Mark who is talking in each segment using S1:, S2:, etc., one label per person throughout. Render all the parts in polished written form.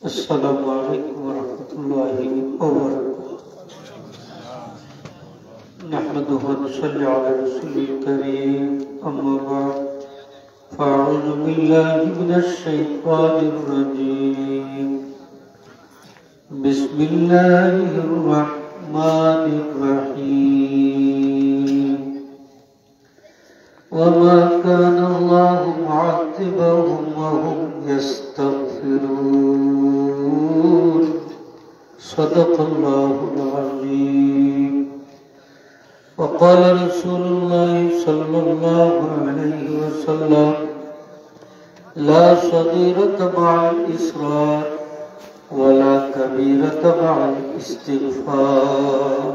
S1: السلام عليكم ورحمة الله وبركاته. نحمده ونصلي على رسوله الكريم، أما بعد، فأعوذ بالله من الشيطان الرجيم. بسم الله الرحمن الرحيم. وما كان الله معذبهم وهم يستغفرون. صدق الله العظيم. وقال رسول الله صلى الله عليه وسلم: لا صغيرة مع الإصرار ولا كبيرة مع الاستغفار.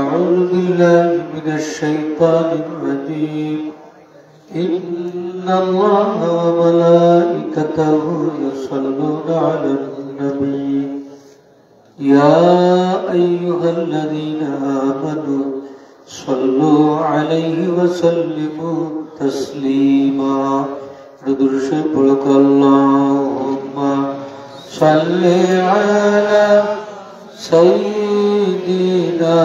S1: أعوذ بالله من الشيطان الرجيم. إن الله وملائكته يصلون على النبي يا أيها الذين آمنوا صلوا عليه وسلموا تسليما. ردرش بلك اللهم صل على سيدنا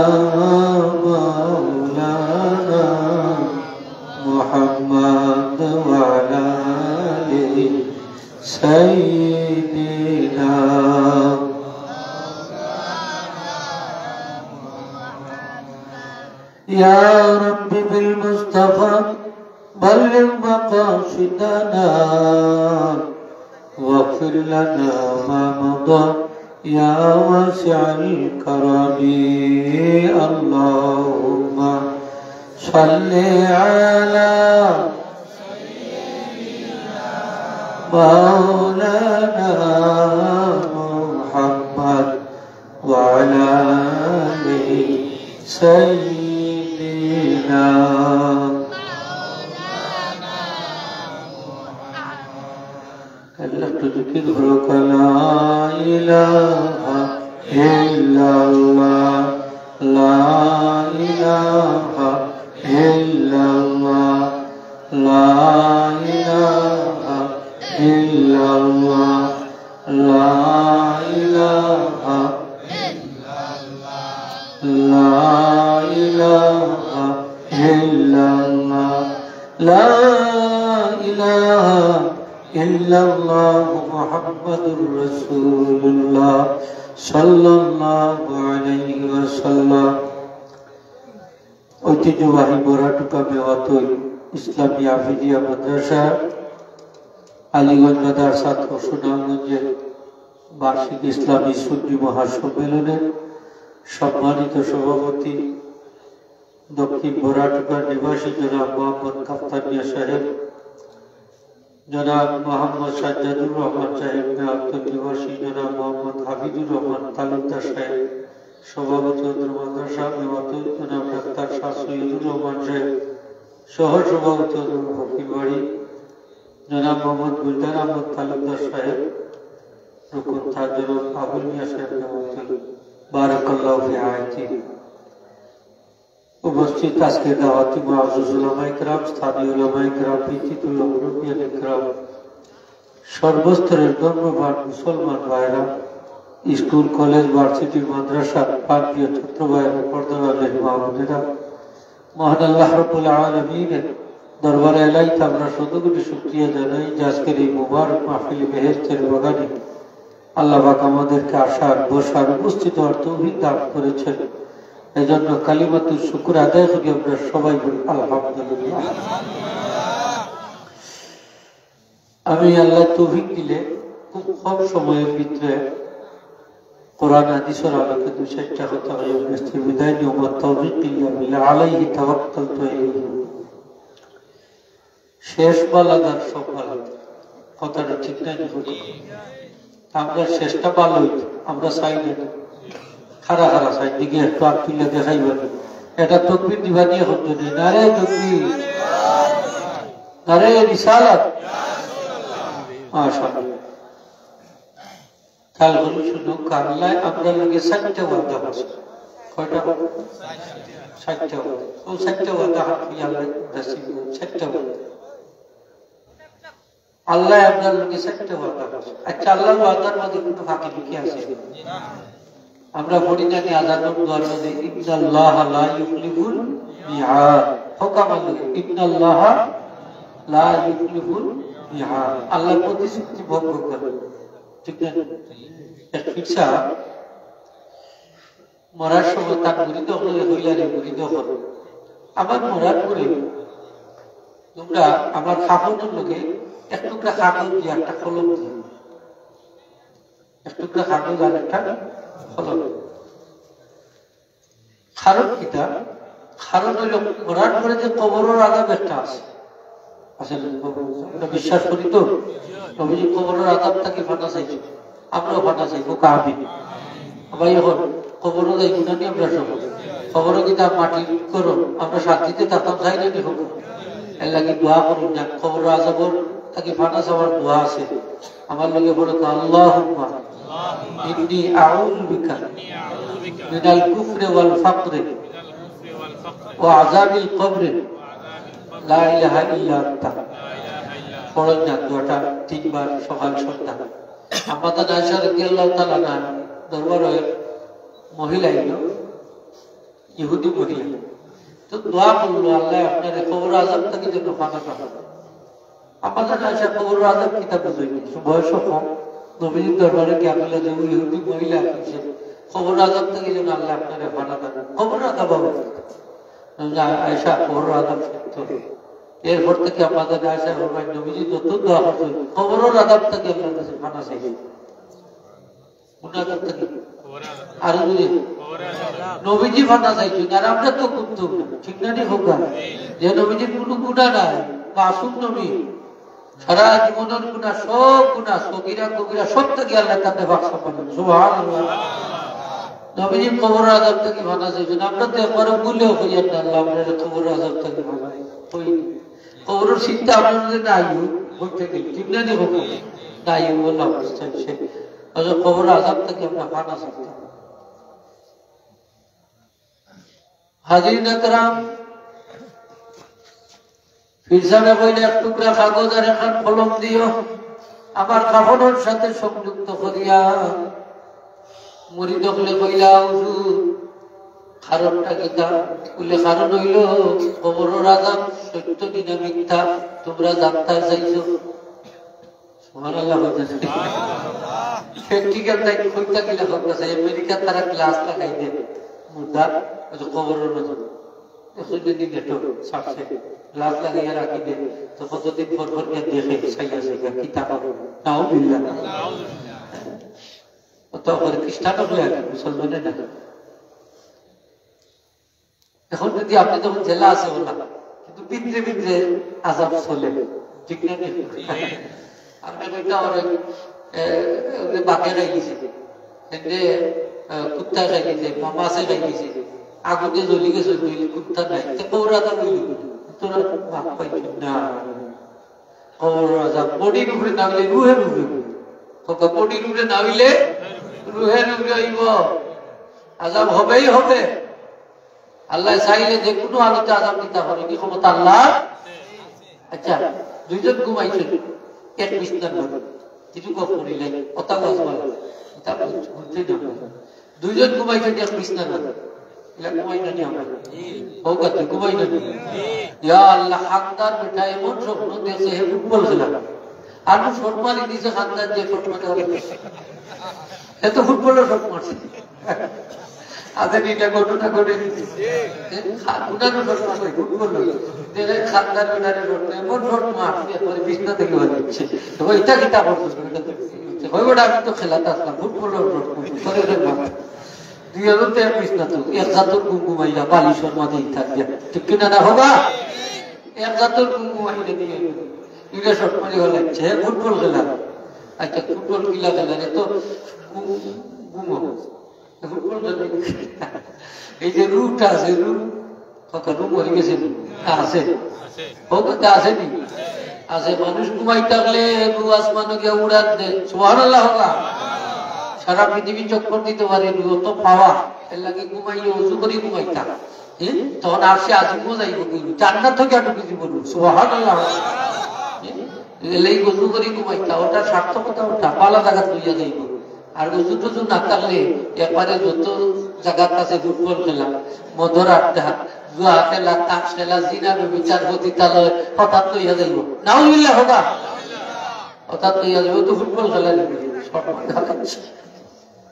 S1: مولانا محمد وعلى آله سيدنا. يا رب بالمصطفى بلغ مقاصدنا واغفر لنا ما مضى يا واسع الكرم. اللهم صل على مولانا محمد وعلى آله سيدنا. اللہ تو ذکر کرو کہ لا الہ الا اللہ، لا الہ الا اللہ، لا الہ الا اللہ، لا الہ الا اللہ، لا الہ الا اللہ، لا الہ إلا الله محمد رسول الله صلى الله عليه وسلم. ঐতিহ্যবাহী বোরাটুকা মেওয়াতুল ইসলামিয়া হাফিজিয়া মাদ্রাসা আলীগঞ্জ বাজার ছাত্র সুনামগঞ্জের বার্ষিক ইসলামী সুন্নি মহাসম্মেলনের সম্মানিত সভাপতি দক্ষিণ বোরাটুকার নিবাসী জনাব মোহাম্মদ কাপ্তানিয়া সাহেব, জনাব মোহাম্মদ সাজ্জাদুর রহমান সাহেব মেওয়াতুল নিবাসী জনাব মোহাম্মদ হাফিজুর রহমান তালুকদার সাহেব, সভাপতি মাদ্রাসা মেওয়াতুল জনাব ডাক্তার শাহ সৈয়দুর রহমান সাহেব, সহ সভাপতি ফকির বাড়ি জনাব মোহাম্মদ গুলজার আহমদ তালুকদার সাহেব, রুকুন থার জনাব আবুল মিয়া সাহেব মেওয়াতুল, বারাকাল্লাহু ফি হায়াতিহি। উপস্থিত আজকের দাওয়াতি মুআজ্জাজ উলামায়ে কেরাম, স্থানীয় উলামায়ে কেরাম, বিচিত্র মুরব্বিয়ানে কেরাম, সর্বস্তরের ধর্মপ্রাণ মুসলমান ভাইরা, স্কুল কলেজ ভার্সিটি মাদ্রাসার প্রান্তীয় ছাত্র ভাইরা, পর্দার মা বোনেরা, মহান আল্লাহ রাব্বুল আলামিনের দরবারে এলাইতে আমরা শতকোটি শুকরিয়া জানাই যে আজকের এই মুবারক মাহফিলে বেহেশতের বাগানে আল্লাহ পাক আমাদেরকে আসার, বসার, উপস্থিত হওয়ার তৌফিক দান করেছেন। এজন্য কালিমাতুল শুকর আদায় করি আমরা সবাই বলি আলহামদুলিল্লাহ। আমি আল্লাহ তৌফিক দিলে খুব কম সময়ের ভিতরে কোরআন হাদিসের আলোকে দুই চারটা কথা হয়ে গেছে। বিদায় নিয়মত তৌফিক ইল্লা বিল্লাহ আলাইহি তাওয়াক্কালতু ইলাইহি। শেষ বালাদার সব বালাদার কথাটা ঠিক নাই। আমরা শেষটা ভালো হইতো, আমরা চাই না খারা খারা চাই দিকে একটু আগ তুলে দেখাইবেন। এটা তকবীর দিবা দিয়ে হতো না। নারে তকবীর, নারে রিসালাত, মাশাআল্লাহ। খেয়াল করুন শুধু কারলায় আমরা লোকে 60টা ওয়াদা আছে। কয়টা? 60টা ওয়াদা। ও 60টা ওয়াদা হাফি আল্লাহ রাসূল 60টা ওয়াদা। আল্লাহ আপনার লোকে চারটে ওয়াদা করছে। আচ্ছা, আল্লাহর ওয়াদার মধ্যে কোনো ফাঁকি ঢুকে আছে? আমরা পড়ি না নি আযানুল দুয়ার মধ্যে ইন্নাল্লাহ লা ইউখলিফুল মিআদ, হুকাম আল্লাহ ইন্নাল্লাহ লা ইউখলিফুল মিআদ, আল্লাহ প্রতিশ্রুতি ভঙ্গ করে। ঠিক না? এক ফিরসা মরার সময় তার মুরিদ হলে হইলারে মুরিদ হল, আমার মরার পরে তোমরা আমার কাপড়ের লোকে এক টুকরা কাগজ দিয়ে একটা কলম দিয়ে, এক টুকরা কাগজ আর একটা কলম। কারণ কিতা? কারণ হইল মরার পরে যে কবরের আযাব একটা আছে, আসলে আমরা বিশ্বাস করি তো নবীজি কবরের আযাবটাকে ফাটা চাইছে, আমরাও ফাটা চাইবো কাবি। ভাই এখন কবরও যাই গুণা নিয়ে আমরা সব খবরও কিন্তু মাটি করো, আমরা শান্তিতে থাকতাম চাই না নি হোক। এর লাগে দোয়া করুন না, খবর আযাবর তাকে ফাটা চাওয়ার দোয়া আছে। আমার লগে বলে আল্লাহুম্মা ইন্নী আউযু বিকা মিনাল কুফরি ওয়াল ফাকরি ওয়া আযাবিল কবরি লা ইলাহা ইল্লা আনতা। পড়েন না দোয়াটা তিনবার সকাল সন্ধ্যা। আমাদের আয়েশা রাদিয়াল্লাহু তাআলা আনহা দরবারে মহিলা এলো, ইহুদি মহিলা, তো দোয়া করলো আল্লাহ আপনার কবর আযাব থেকে যেন ফাঁকা পাবেন। আমাদের আয়েশা কবর আযাব কিতাব বুঝাইনি, বয়স কম, নবীর দরবারে কি আপনারা যে ইহুদি মহিলা আসছে কবর আযাব থেকে যেন আল্লাহ আপনার ফাঁকা পাবেন, কবর আযাব হবে। আয়েশা কবর আযাব তো এরপর থেকে আমাদের আয়েশা ভাই নবীজি যত দোয়া করছেন কবরের আযাব থেকে আল্লাহর কাছে ফাঁকা চাইছেন। আর নবীজি ফাঁকা চাইছেন, আর আমরা তো কিন্তু ঠিক না হোক যে নবীজির কোনো গুণা নাই, মাসুম নবী, সারা জীবনের গুণা সব গুণা সগীরা কবিরা সব থেকে আল্লাহ কাছে বাক্সা পাবেন। সুবহানাল্লাহ। নবীজি কবরের আযাব থেকে ফাঁকা চাইছেন, আমরা তো একবারও ভুলেও হইয়ান না আল্লাহ আপনার কবরের আযাব থেকে ফাঁকা হই। কবরের চিন্তা আপনার যদি নাই হইতে গেলে ঠিক না হোক নাই বলে অবস্থা সে কবরের আযাব থেকে আমরা ফাঁকা চাইতাম। হাজিরিন একরাম, পীর সাহেব কইলে এক টুকরা কাগজ আর এখন কলম দিও, আমার কাফনের সাথে সংযুক্ত করিয়া মুরিদ হলে কইলা হুজুর কারণটা কিতা? বলে কারণ হইল কবরের আযাব সত্য কিনা মিথ্যা তোমরা জানতে চাইছো। সুবহানাল্লাহ। প্র্যাকটিক্যাল টাইপ কইতা কিলা করতেছে, আমেরিকা তারা ক্লাস লাগাই দেয় মুর্দা কবরের মধ্যে দিন একটু ছাড়ছে গ্লাস লাগিয়ে রাখি দে, তো কতদিন পর পর দেখে সাইয়া সাইয়া কিতাব নাও বিল্লাহ তো করে খ্রিস্টানও হয়ে গেল, মুসলমানের না। এখন যদি আপনি তখন জেলা আছে বললাম, কিন্তু ভিতরে ভিতরে আযাব চলে, ঠিক না? আপনার একটা বাঘে খাই গেছে, কুত্তা খাই গেছে, মাছে খাই গেছে, আগুনে জ্বলি গেছে, কুত্তা নাই, কৌরাদা তোরা ভাগ পাইছি না। কবর আযাব বডির উপরে নামিলে রুহের উপরে, বডির উপরে নামিলে রুহের উপরে হইব, আযাব হবেই হবে। আল্লাহ চাইলে যে কোনো আলোতে আযাব দিতে পারে, কি ক্ষমতা আল্লাহ। আচ্ছা, দুইজন ঘুমাইছে এক বিছনার মধ্যে, কিছু করিলেন কথা বলতে দুইজন ঘুমাইছে এক বিছনার মধ্যে, ঘুমাই না আমরা ঘুমাই না। আল্লাহ হামদার বেটা এমন স্বপ্ন দেখছে ফুটবল খেলা, আর শট মারি দিয়েছে হামদার যে শট মারে এত ফুটবলের শট মারছে। আচ্ছা, এটা ঘটনা ঘটে বিছনা থেকে এটা কিতা আমি তো খেলাতে আসলাম ফুটবলের এক জাতর ঘুমাইলা বালিশর মাঝে থাকবে, ঠিক কিনা না হবা? এক জাতর ঘুমাইলে দিয়ে শট মারি লাগছে ফুটবল খেলা। আচ্ছা, ফুটবল কিলা খেলা তো এই যে রুটা আছে, রু মরে গেছে আছে আসেনি আছে, মানুষ ঘুমাই থাকলে রু আসমানে গিয়ে উড়ান দেয়। সুবহানাল্লাহ। সারা পৃথিবী চক্কর দিতে পারে রু, তো পাওয়া এর লাগে ঘুমাইলে উঁচু করে ঘুমাই থাক, তখন আসে আসিব যাইব, জান্নাত থেকে ঢুকে দিব। সুবহানাল্লাহ। এই গজু করি ঘুমাইতা ওটা সার্থকতা ওটা পালা জায়গা লইয়া যাইব আর গজু টজু না থাকলে একবারে যত জায়গার কাছে ফুটবল খেলা মধুর আড্ডা জুয়া খেলা তাস খেলা জিনা বিচার পতিতালয় হঠাৎ লইয়া যাইব নাও মিললে হবা হঠাৎ লইয়া যাইব তো ফুটবল খেলা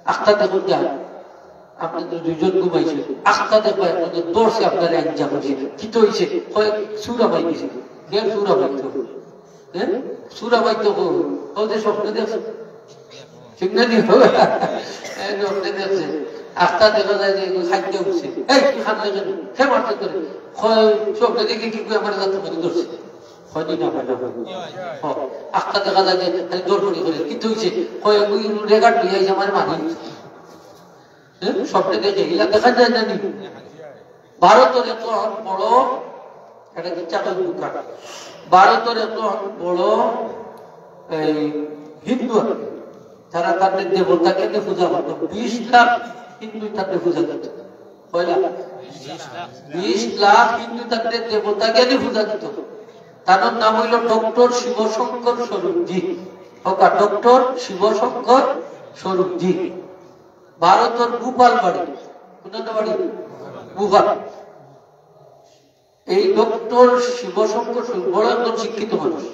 S1: আখটা দেখুন যান আপনাদের দুজন ঘুমাইছে আখটা দেখো আপনাদের দৌড়ছে আপনার এক যা করছে কি তো হয়েছে সুরা পাই গেছে সুরা পাইতো সুরা পাইতো ওদের স্বপ্ন দেখছে ঠিক না নি হবে স্বপ্নে দেখছে আখটা দেখা যায় যে খাদ্য উঠছে এই কি খান লাগে সে মারতে করে স্বপ্নে দেখে কি আমার যাতে করে ধরছে আখটা দেখা যায় যে দৌড় করে করে কি তো হয়েছে রেগার্ড হয়ে যাইছে আমার মানি স্বপ্নে দেখে এগুলা দেখা যায় জানি ভারতের এত বড় একটা চাকর দোকান ভারতের এত বড় এই হিন্দু যারা তাদের দেবতাকে পূজা করত 20 লাখ হিন্দু তাদের পূজা করত 20 লাখ হিন্দু তাদের দেবতাকে পূজা করত তার নাম হইল ডক্টর শিবশঙ্কর স্বরূপজি ডক্টর শিবশঙ্কর স্বরূপজি ভারতের ভূপাল বাড়ি কোনটা বাড়ি ভূপাল এই ডক্টর শিবশঙ্কর বড় একজন শিক্ষিত মানুষ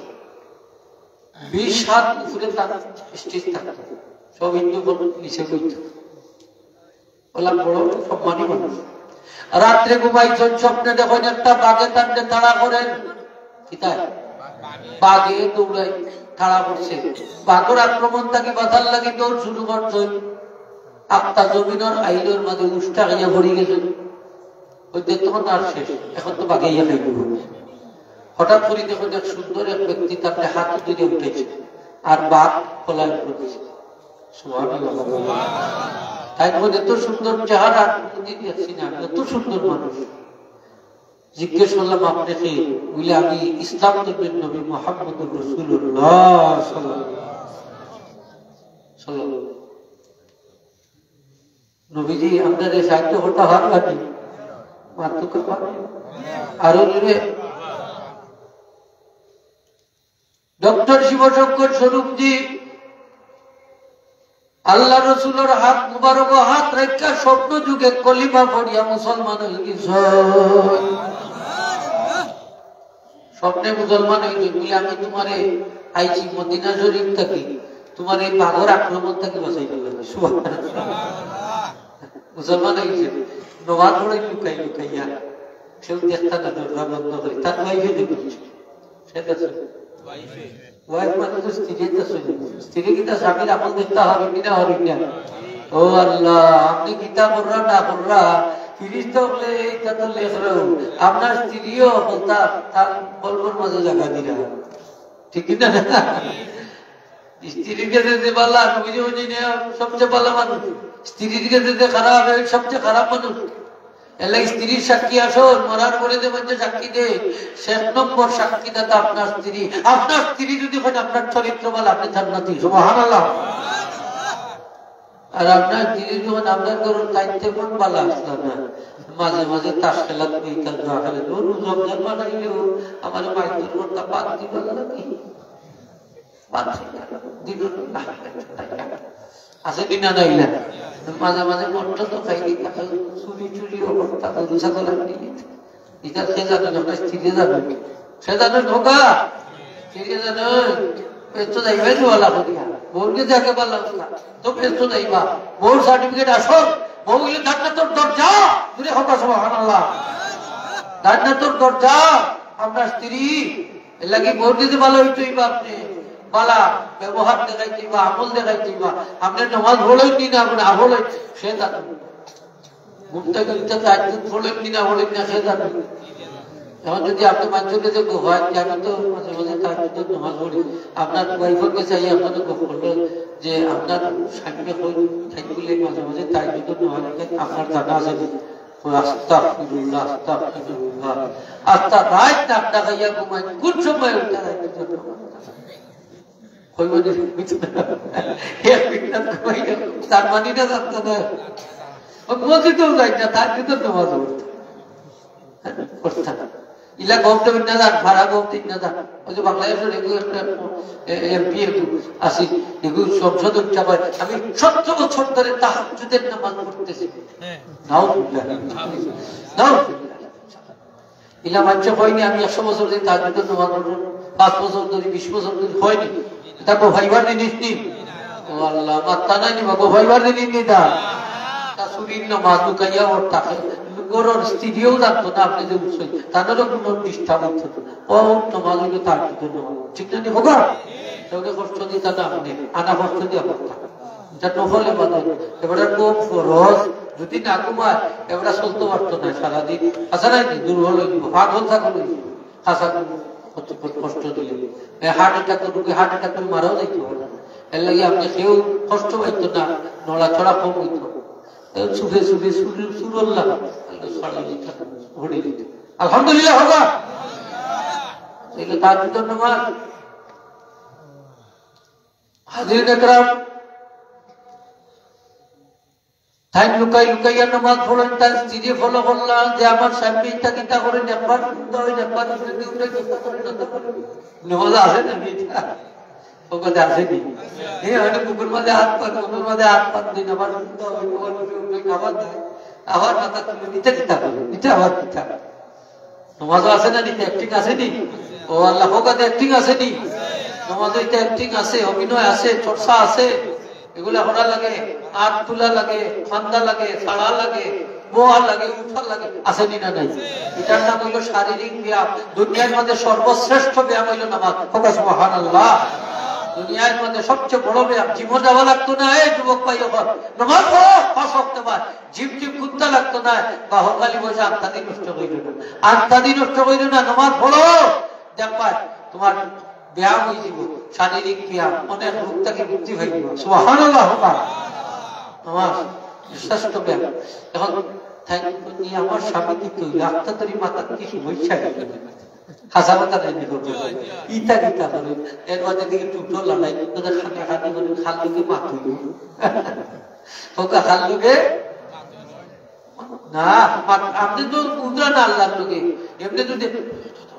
S1: 20 হাত উপরে তার স্টেজ থাকত সব হিন্দু নিচে করত বললাম বড় সম্মানী মানুষ রাত্রে ঘুমাইছেন স্বপ্নে দেখেন একটা বাঘে তাকে তাড়া করেন বাঘে দৌড়াই তাড়া করছে বাঘের আক্রমণ তাকে বাঁচার লাগে দৌড় শুরু করছেন আত্মা জমিনের আইলের মাঝে উষ্টা খাইয়া ভরি গেছে ওই তখন আর শেষ এখন তো বাঘে ইয়া খাইব হঠাৎ করে দেখুন এক সুন্দর এক ব্যক্তি তাকে হাত দিয়ে উঠেছে আর বাঘ পলায়ন করেছে তাই বলে এত সুন্দর চেহারা এত সুন্দর মানুষ জিজ্ঞেস করলাম আপনাকে বলে আমি ইসলাম ধর্মের নবী মুহাম্মদুর রাসূলুল্লাহ সাল্লাল্লাহু নবীজি আমাদের সাহিত্য হতা হার কাটি মাতুকে পারে আর ডক্টর শিবশঙ্কর স্বরূপজি আল্লাহ রসুলের হাত মুবারক হাত রেখা স্বপ্ন যুগে কলিমা পড়িয়া মুসলমান হয়ে গেছে স্বপ্নে মুসলমান হয়ে বলে আমি তোমারে আইছি মদিনা শরীফ থাকি তোমার এই বাঘর আক্রমণ থেকে বাঁচাই ফেললাম মুসলমান হয়ে গেছে নমাজ পড়ে লুকাই লুকাইয়া কেউ দেখতা না দরজা বন্ধ করে তার ওয়াইফে দেখেছে সেটা ওয়াইফ মানে তো স্ত্রী কিতা স্বামীর আমল দেখতে হবে কিনা হবে কিনা ও আল্লাহ আপনি কিতা কররা না কররা ফিরিস্তা বলে এইটা তো লেখলো আপনার স্ত্রীও বলতা তার বলবর মাঝে জায়গা দিলা ঠিক কিনা স্ত্রীর কাছে যে পাল্লা সবচেয়ে পাল্লা মানুষ স্ত্রীর কাছে যে খারাপ সবচেয়ে খারাপ মানুষ এলা স্ত্রীর সাক্ষী আসল মরার পরে যে মধ্যে সাক্ষী দে 6 নম্বর সাক্ষী দাতা আপনার স্ত্রী যদি হয় আপনার চরিত্র বলে আপনি জান্নাতি সুবহানাল্লাহ আর আপনার স্ত্রী যখন আপনার করুন দায়িত্বে কোন বালা আসলো না মাঝে মাঝে তাস খেলা তুমি কাজ না খেলে রমজান বানাইলেও আমার মায়ের করতা বাদ দিবা নাকি বাদ দিল আছে কিনা নাইলা মাঝে মাঝে মনটা তো খাই চুরি চুরি অবস্থা দুসা করার এটা সে জানে না স্ত্রী জানে সে জানে ঢোকা স্ত্রী জানে পেতো যাইবে জোয়ালা করিয়া বউকে যাকে বললাম তো পেতো যাইবা বউর সার্টিফিকেট আসো বউ গেলে জান্নাতের দরজা দূরে হকা সুবহানাল্লাহ জান্নাতের দরজা আপনার স্ত্রী এর লাগি বউর দিতে ভালো হইতোই বা আপনি বালা ব্যবহার দেখাইতে বা আমল দেখাইতে বা আপনার নামাজ পড়েন নি না আপনার আমল সে জানে ঘুমটা কিন্তু তাজ্জুদ পড়েন নি না পড়েন না সে জানে এখন যদি আপনি মানুষকে যে হয় যে আমি তো মাঝে মাঝে তাজ্জুদ নামাজ পড়ি আপনার ওয়াইফকে চাই আপনাদের বললেন যে আপনার স্বামীকে থাকলে মাঝে মাঝে তাজ্জুদ নামাজ আপনার জানা আছে আস্তাগফিরুল্লাহ আস্তাগফিরুল্লাহ আস্তা রাত না আপনা গাইয়া ঘুমায় কোন সময় উঠা তার মানিটা জানতো না মসজিদেও যাই না তার ভিতর নামাজ পড়তো ইলা গমতে না যান ভাড়া গমতে না যান ওই যে বাংলাদেশের এগুলো একটা এমপি আছে, এগুলো সংসদ উচ্চাপায় আমি 17 বছর ধরে তাহাজ্জুদের নামাজ পড়তেছি। ইলা মানছে হয়নি, আমি 100 বছর ধরে তাহাজ্জুদের নামাজ পড়ব, 5 বছর ধরে 20 বছর ধরে হয়নি। এটা গোভাইবার জিনিস নি, ও আল্লাহ মাত্তা নাই নি, গোভাইবার জিনিস নি। তা সুরির নামাজ লুকাইয়া ওর তাকে গরুর স্ত্রীও জানতো না আপনি যে উৎসব, তাদেরও কোনো ডিস্টার্ব হতো না। ও নামাজ হইলো তাহাজ্জুদের নামাজ, ঠিক না? হোগা সঙ্গে কষ্ট দিতা না, আপনি আনা কষ্ট দিয়ে করতাম। এটা নফল ইবাদত। এবারে খুব ফরজ, যদি না ঘুমায় এবারে চলতে পারতো না সারাদিন। আচ্ছা নাই দুর্বল হয়ে যাব, পাগল থাকল খাসা কষ্ট দিলে হার্ট অ্যাটাক রোগী হার্ট অ্যাটাক করে মারাও যাইতে পারে। এর লাগে আপনি কেউ কষ্ট পাইতো না, নড়াচড়া কম হইতো, সুখে সুখে সুরল্লাহ আলহামদুলিল্লাহ হোগা। তার ভিতর নামাজ হাজির একরাম তাই লুকাই লুকাইয়া নামাজ পড়েন, তার স্ত্রী ফলো করলাম যে আমার স্বামী ইটা কিতা করেন, একবার একবার নামাজ আসে নাকি? আসেনি। হয়তো কুকুর মাঝে হাত পাত, কুকুর মাঝে হাত পাত দিন আবার খাবার দেয়, আবার মাথা তুলে নিতে কিতা করবে, এটা আবার কিতা নামাজও আছে না? নিতে অ্যাক্টিং আসেনি? ও আল্লাহ হোকাতে অ্যাক্টিং আসেনি? নামাজে এটা অ্যাক্টিং আছে, অভিনয় আছে, চর্চা আছে, এগুলা করা লাগে, হাত তোলা লাগে, খান্দা লাগে, ছাড়া লাগে, বোয়া লাগে, উঠা লাগে, আসেনি না? নাই। এটার নাম হইল শারীরিক ব্যায়াম। দুনিয়ার মধ্যে সর্বশ্রেষ্ঠ ব্যায়াম হইল নামাজ। সুবহানাল্লাহ। দুনিয়ার মধ্যে সবচেয়ে বড় ব্যায়াম। জীবন যাওয়া লাগতো না, এই যুবক ভাই নামাজ পড়ো, ফাঁসতে পার জিম টিম ঘুরতে লাগতো না, বা হকালি বসে আত্মাদি নষ্ট করিল না, আত্মাদি নষ্ট করিল না, নামাজ পড়ো, দেখবা তোমার ব্যায়াম হয়ে যাব, শারীরিক ব্যায়াম, অনেক রোগ থেকে মুক্তি হয়ে যাব। সুবহানাল্লাহ। নামাজ শ্রেষ্ঠ ব্যায়াম। এখন আমার স্বামী দিত আত্মাতরি মাথা কি সমস্যা হাসা মাথা নেই করতে ইটা গীতা করে এর মধ্যে দিকে টুটো লড়াই তোদের খানা খানি করে খালুকে মাথুই ওকে খালুকে না আপনি তো উদ্রা না আল্লাহর লোকে এমনি যদি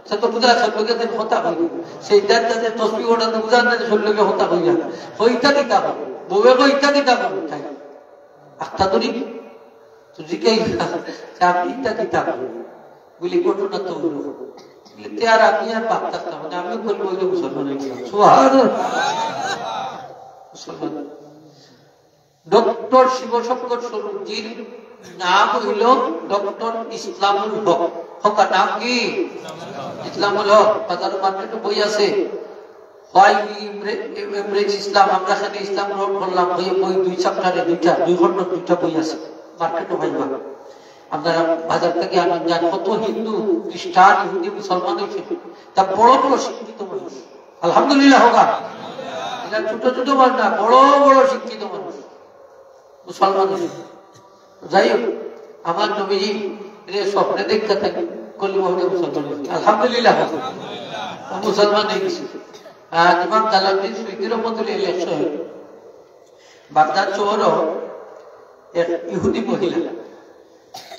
S1: সে তো বুঝা সবলোকে দেন হতা হয়ে সেইটার যাতে তসবি ওটাতে বুঝার না সবলোকে হতা হয়ে যাবে ওইটা দিতা হবে বউকে ইটা দিতা হবে তাই আত্মা তরি তুজিকে আপনি ইটা দিতা হবে বলি ঘটনা তো আর আমি আর বাচ্চা মানে আমিও বলবো ওই মুসলমান মুসলমান ডক্টর শিবশঙ্কর স্বরূপজির নাম হইল ডক্টর ইসলামুল হক। হকার নাম কি? ইসলামুল হক। বাজার মার্কেটে বই আছে ইসলাম, আমরা সেখানে ইসলাম গ্রহণ করলাম, বই 2 চ্যাপ্টারে 2 খন্ড 2টা বই আছে মার্কেটে ভাইবা। আপনারা বাজার থেকে আনেন, যান কত হিন্দু খ্রিস্টান ইহুদি মুসলমান হয়েছে, তা বড় বড় শিক্ষিত মানুষ আলহামদুলিল্লাহ হোগা। এটা ছোট ছোট মানুষ না, বড় বড় শিক্ষিত মানুষ মুসলমান হয়েছে। যাই হোক আমার নবীজি স্বপ্নে দেখতে থাকি কলিমা হলে মুসলমান হয়েছে আলহামদুলিল্লাহ মুসলমান হয়ে গেছে। ইমাম দালাউদ্দিন সুইদির রহমতুল্লাহ ইলেকশন বাগদাদ শহরও এক ইহুদি মহিলা,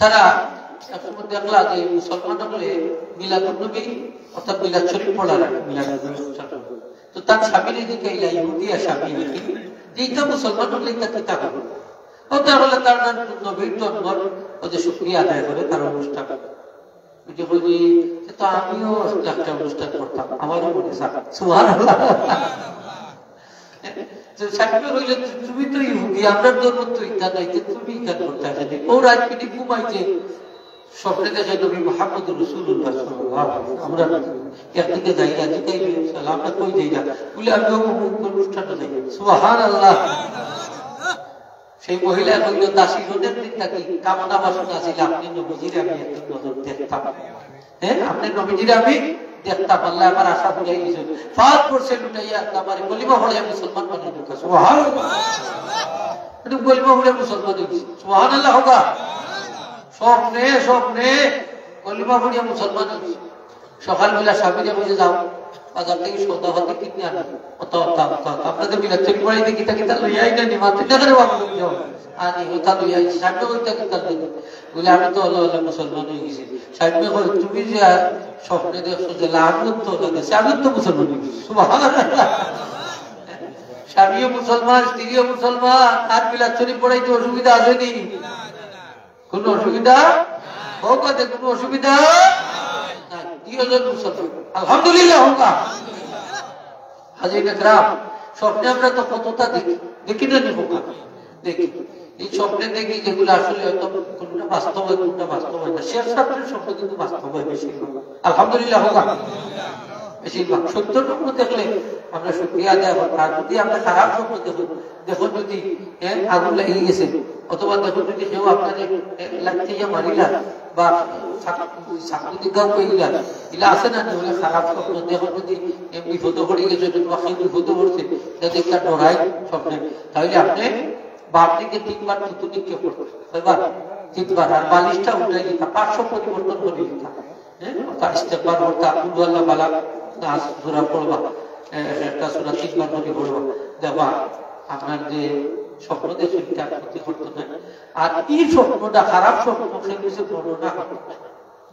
S1: তারা একসময় দেখলা যে মুসলমান হলে মিলাদুন নবী অর্থাৎ মিলাদ শরীফ পড়া রাখে, তো তার স্বামীর দিকে ইহুদি আর স্বামী এইটা মুসলমান হলে এটা কিতা করবে, ও তাহলে তার নবীর জন্মর ওদের শুকরিয়া আদায় করে তার অনুষ্ঠান। তো আমিও একটা অনুষ্ঠান করতাম, আমারও মনে সুবহানাল্লাহ। তুমি তো ইহুদি, আমরা ধর্ম তো ইচ্ছা নাই, তুমি ইচ্ছা করতে আসেনি। ও রাজনীতি ঘুমাইছে, স্বপ্নে দেখে নবী মুহাম্মদ রাসূলুল্লাহ সাল্লাল্লাহু আলাইহি ওয়াসাল্লাম। আমরা একদিকে যাই রাজি আমরা কই যাই না বলে আমি অনুষ্ঠানটা যাই। সুবহানাল্লাহ। সেই মহিলা কইল দাসী রোদের দিন থাকি কামনা বাসনা ছিল আপনি নবীজির আমি একটু নজর দেখতাম, হ্যাঁ আপনি নবীজির আমি দেখতাম, আল্লাহ আমার আশা ফুরাই গেছে, ফাঁদ করছে লুটাইয়া আমার কলিমা হলে মুসলমান বানিয়ে ঢুকা। সুবহানাল্লাহ। একটু কলিমা হলে মুসলমান হয়ে গেছে। সুবহানাল্লাহ হোগা। স্বপ্নে স্বপ্নে কলিমা হলিয়া মুসলমান হয়ে গেছে। সকালবেলা স্বামীরা বুঝে যাও বাজার থেকে সৌদা হতে কিনে আনবো আপনাদের মিলা চেক বাড়িতে কিতা কিতা লইয়াই না নি মাত্র টাকা দেবো আমি আনি ওটা লইয়াই সামনে ওইটা কিতা বলে আমি তো আল্লাহ আল্লাহ মুসলমান হয়ে গেছি সামনে করে তুমি যে স্বপ্নে দেখছো যে লাগুন তো লাগেছে আমি তো মুসলমান হয়ে গেছি সুবহানাল্লাহ স্বামীও মুসলমান স্ত্রীও মুসলমান আর বিলাচ্ছরি পড়াইতে অসুবিধা আসেনি কোন অসুবিধা হোক কোনো অসুবিধা আলহামদুলিল্লাহ স্বপ্নে আমরা তো কতটা দেখি দেখি না দেখি এই স্বপ্নে দেখি যেগুলো আসলে হয়তো কোনটা বাস্তব হয় কোনটা বাস্তব হয় না শেষ স্বপ্নের স্বপ্ন কিন্তু বাস্তব হয় বেশিরভাগ আলহামদুলিল্লাহ বেশিরভাগ সত্য স্বপ্ন দেখলে আমরা শুক্রিয়া আদায় করবো আর যদি আমরা খারাপ স্বপ্ন দেখো যদি আগুন লেগে গেছে অথবা দেখো যদি কেউ আপনাদের লাগতে মারিলা বা সাংবাদিকরাও কইলা এগুলা আছে না হলে খারাপ স্বপ্ন দেখো যদি বিপদ পড়ে গেছে বা কেউ বিপদ পড়ছে যাতে একটা ডরাই স্বপ্নে তাহলে আপনি বাপ দিকে 3 বার থুতু নিক্ষেপ করবেন 3 বার আর বালিশটা উঠাই দিতা 500 পরিবর্তন করে দিতা তার ইস্তেগফার করতা আল্লাহ বালা নাস সূরা পড়বা একটা সূরা 3 বার করে পড়বা দেখবা আপনার যে স্বপ্ন দেখে এটা ক্ষতি করতে না আর এই স্বপ্নটা খারাপ স্বপ্ন সেগুলো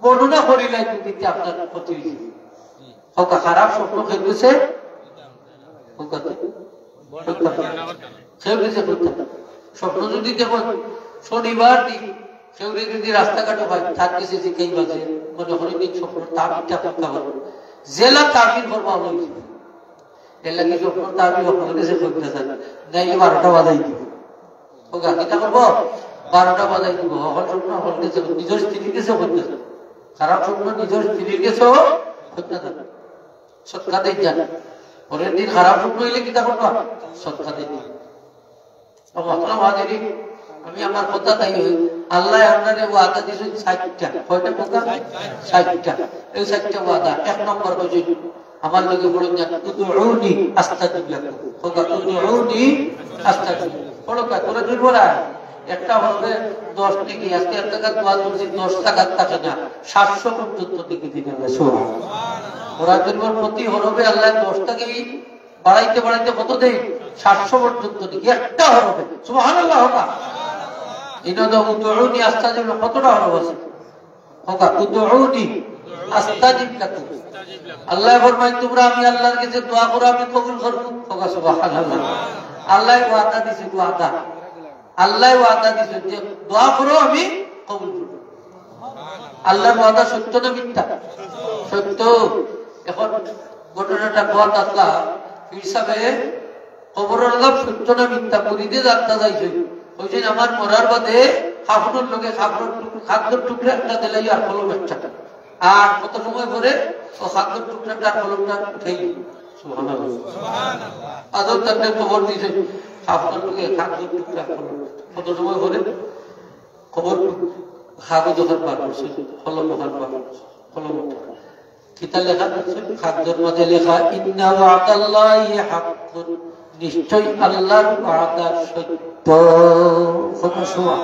S1: বর্ণনা করিলে যদি আপনার ক্ষতি হয়েছে হোক খারাপ স্বপ্ন খেলতেছে স্বপ্ন যদি দেখুন শনিবার দিন কেউ যদি রাস্তাঘাটে হয় তার কাছে যে কেই বাজে মনে হয় স্বপ্ন তাবিরটা করতে হবে জেলা তাবির করবা হলো এলা কি স্বপ্ন তাবির আপনার কাছে করতে চান নাইলে 12টা বাজাই দিব ওগা কিটা করবো 12টা বাজাই দিব হল স্বপ্ন হল কাছে নিজের স্ত্রীর কাছে করতে চান খারাপ স্বপ্ন নিজের স্ত্রীর কাছেও করতে চান সৎকা দেই যান পরের দিন খারাপ স্বপ্ন হইলে কিটা করবা সৎকা দেই আমি আমার কথা তাই আল্লাহ আপনারে ওয়াদা দিয়েছেন 60টা কয়টা কথা 60টা এই 60টা ওয়াদা 1 নম্বর কইছে আমার লগে বলেন যে তুদউনি আস্তাজিব লাকুম কথা তুদউনি আস্তাজিব বড় কথা তোরা কি বলা একটা হবে 10 টাকা আজকে 1 টাকা দোয়া করছি 10 টাকা টাকা না 700 পর্যন্ত থেকে দিতে হবে সুবহানাল্লাহ ওরা জন্মের প্রতি হরবে আল্লাহ 10 টাকাই বাড়াইতে বাড়াইতে কত দেই 700 পর্যন্ত দিকে একটা হবে সুবহানাল্লাহ হোকা ইনাদা উদউনি আস্তাজিব কতটা হরব আছে হোকা উদউনি আস্তাজিব লাকুম আল্লাহ ফরমায় তোমরা আমি আল্লাহর কাছে দোয়া করো আমি কবুল করব হোকা সুবহানাল্লাহ আল্লাহ ওয়াদা দিয়েছে ওয়াদা আল্লাহ ওয়াদা দিয়েছে যে দোয়া করো আমি কবুল করব আল্লাহর ওয়াদা সত্য না মিথ্যা সত্য এখন ঘটনাটা বড় আসলা পীর সাহেব কবরের লাভ সত্য না মিথ্যা পরিদে জানতে যাইছে ওইদিন আমার মরার বাদে খাফনের লোকে খাদ্যর টুকরা একটা দিলাই আর কলম একটা আর কত সময় পরে ও খাদ্যর টুকরাটা কলমটা উঠাই সুবহানাল্লাহ সুবহানাল্লাহ আদর তাকে খবর দিয়েছে খাফনের লোকে খাদ্যর টুকরা কলম কত সময় পরে খবর খাগজ যখন বার করছে কলম যখন বার করছে কলম কিতা লেখা আছে খাদ্যের মধ্যে লেখা ইন্না ওয়াদাল্লাহি হাক্কুন নিশ্চয় আল্লাহর ওয়াদা সত্য সুবহানাল্লাহ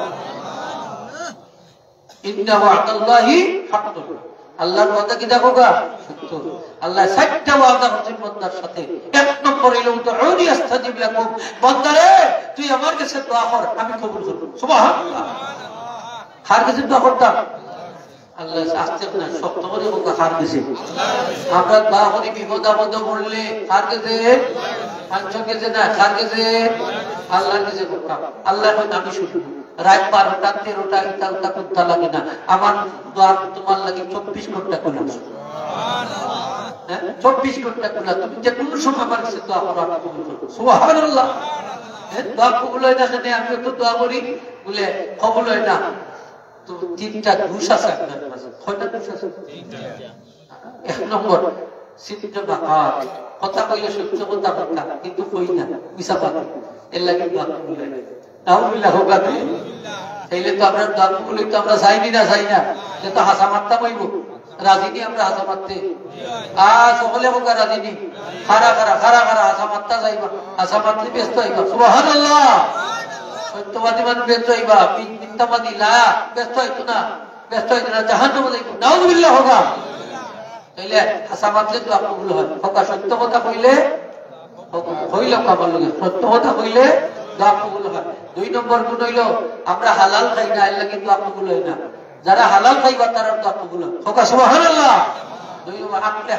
S1: ইন্না ওয়াদাল্লাহি হাক্কুন আল্লাহর ওয়াদা কি দেখো গা সত্য আল্লাহ 60টা ওয়াদা করছেন বান্দার সাথে এক নম্বর হলো উদউনি আস্তাজিব লাকুম বান্দারে তুই আমার কাছে দোয়া কর আমি কবুল করব সুবহানাল্লাহ কার কাছে দোয়া করতা আল্লাহ আস্তে না শক্ত করে ওকে হার দিছে আমরা দোয়া করি বিপদ আপদ পড়লে কার কাছে মানুষের কাছে না কার কাছে আল্লাহর কাছে করতাম আল্লাহ আমি শুধু রাত 12টা 13টা ইতালটা করতে লাগে না আমার দোয়া তোমার লাগে 24 ঘন্টা করে সুবহানাল্লাহ 24 ঘন্টা করে তুমি যে কোন সময় আমার কাছে দোয়া করো আমি কবুল করব সুবহানাল্লাহ দোয়া কবুল হয় না কেন আমি তো দোয়া করি বলে কবুল হয় না তো 3টা দোষ আছে আপনার কাছে কয়টা দোষ আছে 3টা এক নম্বর সিদ্ধ বাকাত কথা কইলে সত্য কথা কথা কিন্তু কই না মিছা কথা এর লাগি দোয়া কবুল হয় না আলহামদুলিল্লাহ হোক তাইলে তো আমরা দোয়া কবুল তো আমরা চাইনি না চাই না যে তো হাসা মারতা পাইব রাজি নি আমরা হাসা মারতে সকলে হোক রাজি নি খারা খারা খারা খারা হাসা মারতা যাইবা হাসা মারতে ব্যস্ত হইবা সুবহানাল্লাহ সত্যবাদী মানুষ ব্যস্ত হইবা মিথ্যাবাদী লা ব্যস্ত হইতো না জাহান্নামে যাইতো নাউযুবিল্লাহ হোক তাইলে হাসা মাতলে দোয়া কবুল হয়। হকা সত্য কথা কইলে হইল কামার লগে, সত্য কথা কইলে দোয়া কবুল হয়। 2 নম্বর গুণ হইল আমরা হালাল খাই না, এর লাগি দোয়া কবুল হয় না। যারা হালাল খাইবা তারা দোয়া কবুল হয়। হকা সুবহানাল্লাহ। 2 নম্বর আপনি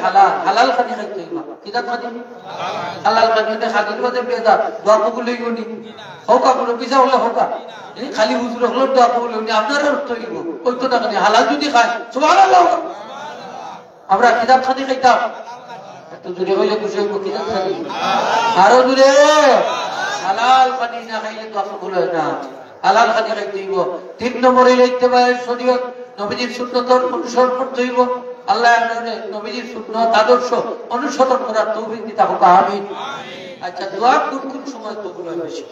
S1: হালাল খানি খাইতে হইবা। কিদাত খানি হালাল খানি খাদির মধ্যে বেদাত দোয়া কবুল হইব নি? হকা কোনো পিছা হলে হকা খালি হুজুর হলো দোয়া কবুল হইনি আপনার অর্থ হইব ওই তো না খানি হালাল যদি খায় সুবহানাল্লাহ। আমরা কিদাত খানি খাইতাম এত দূরে হইলে খুশি হইব। কিদাত খানি আরো দূরে হালাল খানি না খাইলে দোয়া কবুল হয় না। হালাল খানি খাইতে হইব। 3 নম্বরে ইত্তেবায়ে শরীয়ত, নবীজির সুন্নতর অনুসরণ করতে হইব। আল্লাহ নবীজির সুন্নাত আদর্শ অনুসরণ করার তৌফিক দিতে হোক, আমিন। আচ্ছা, দোয়া কোন সময় কবুল হয় বেশি?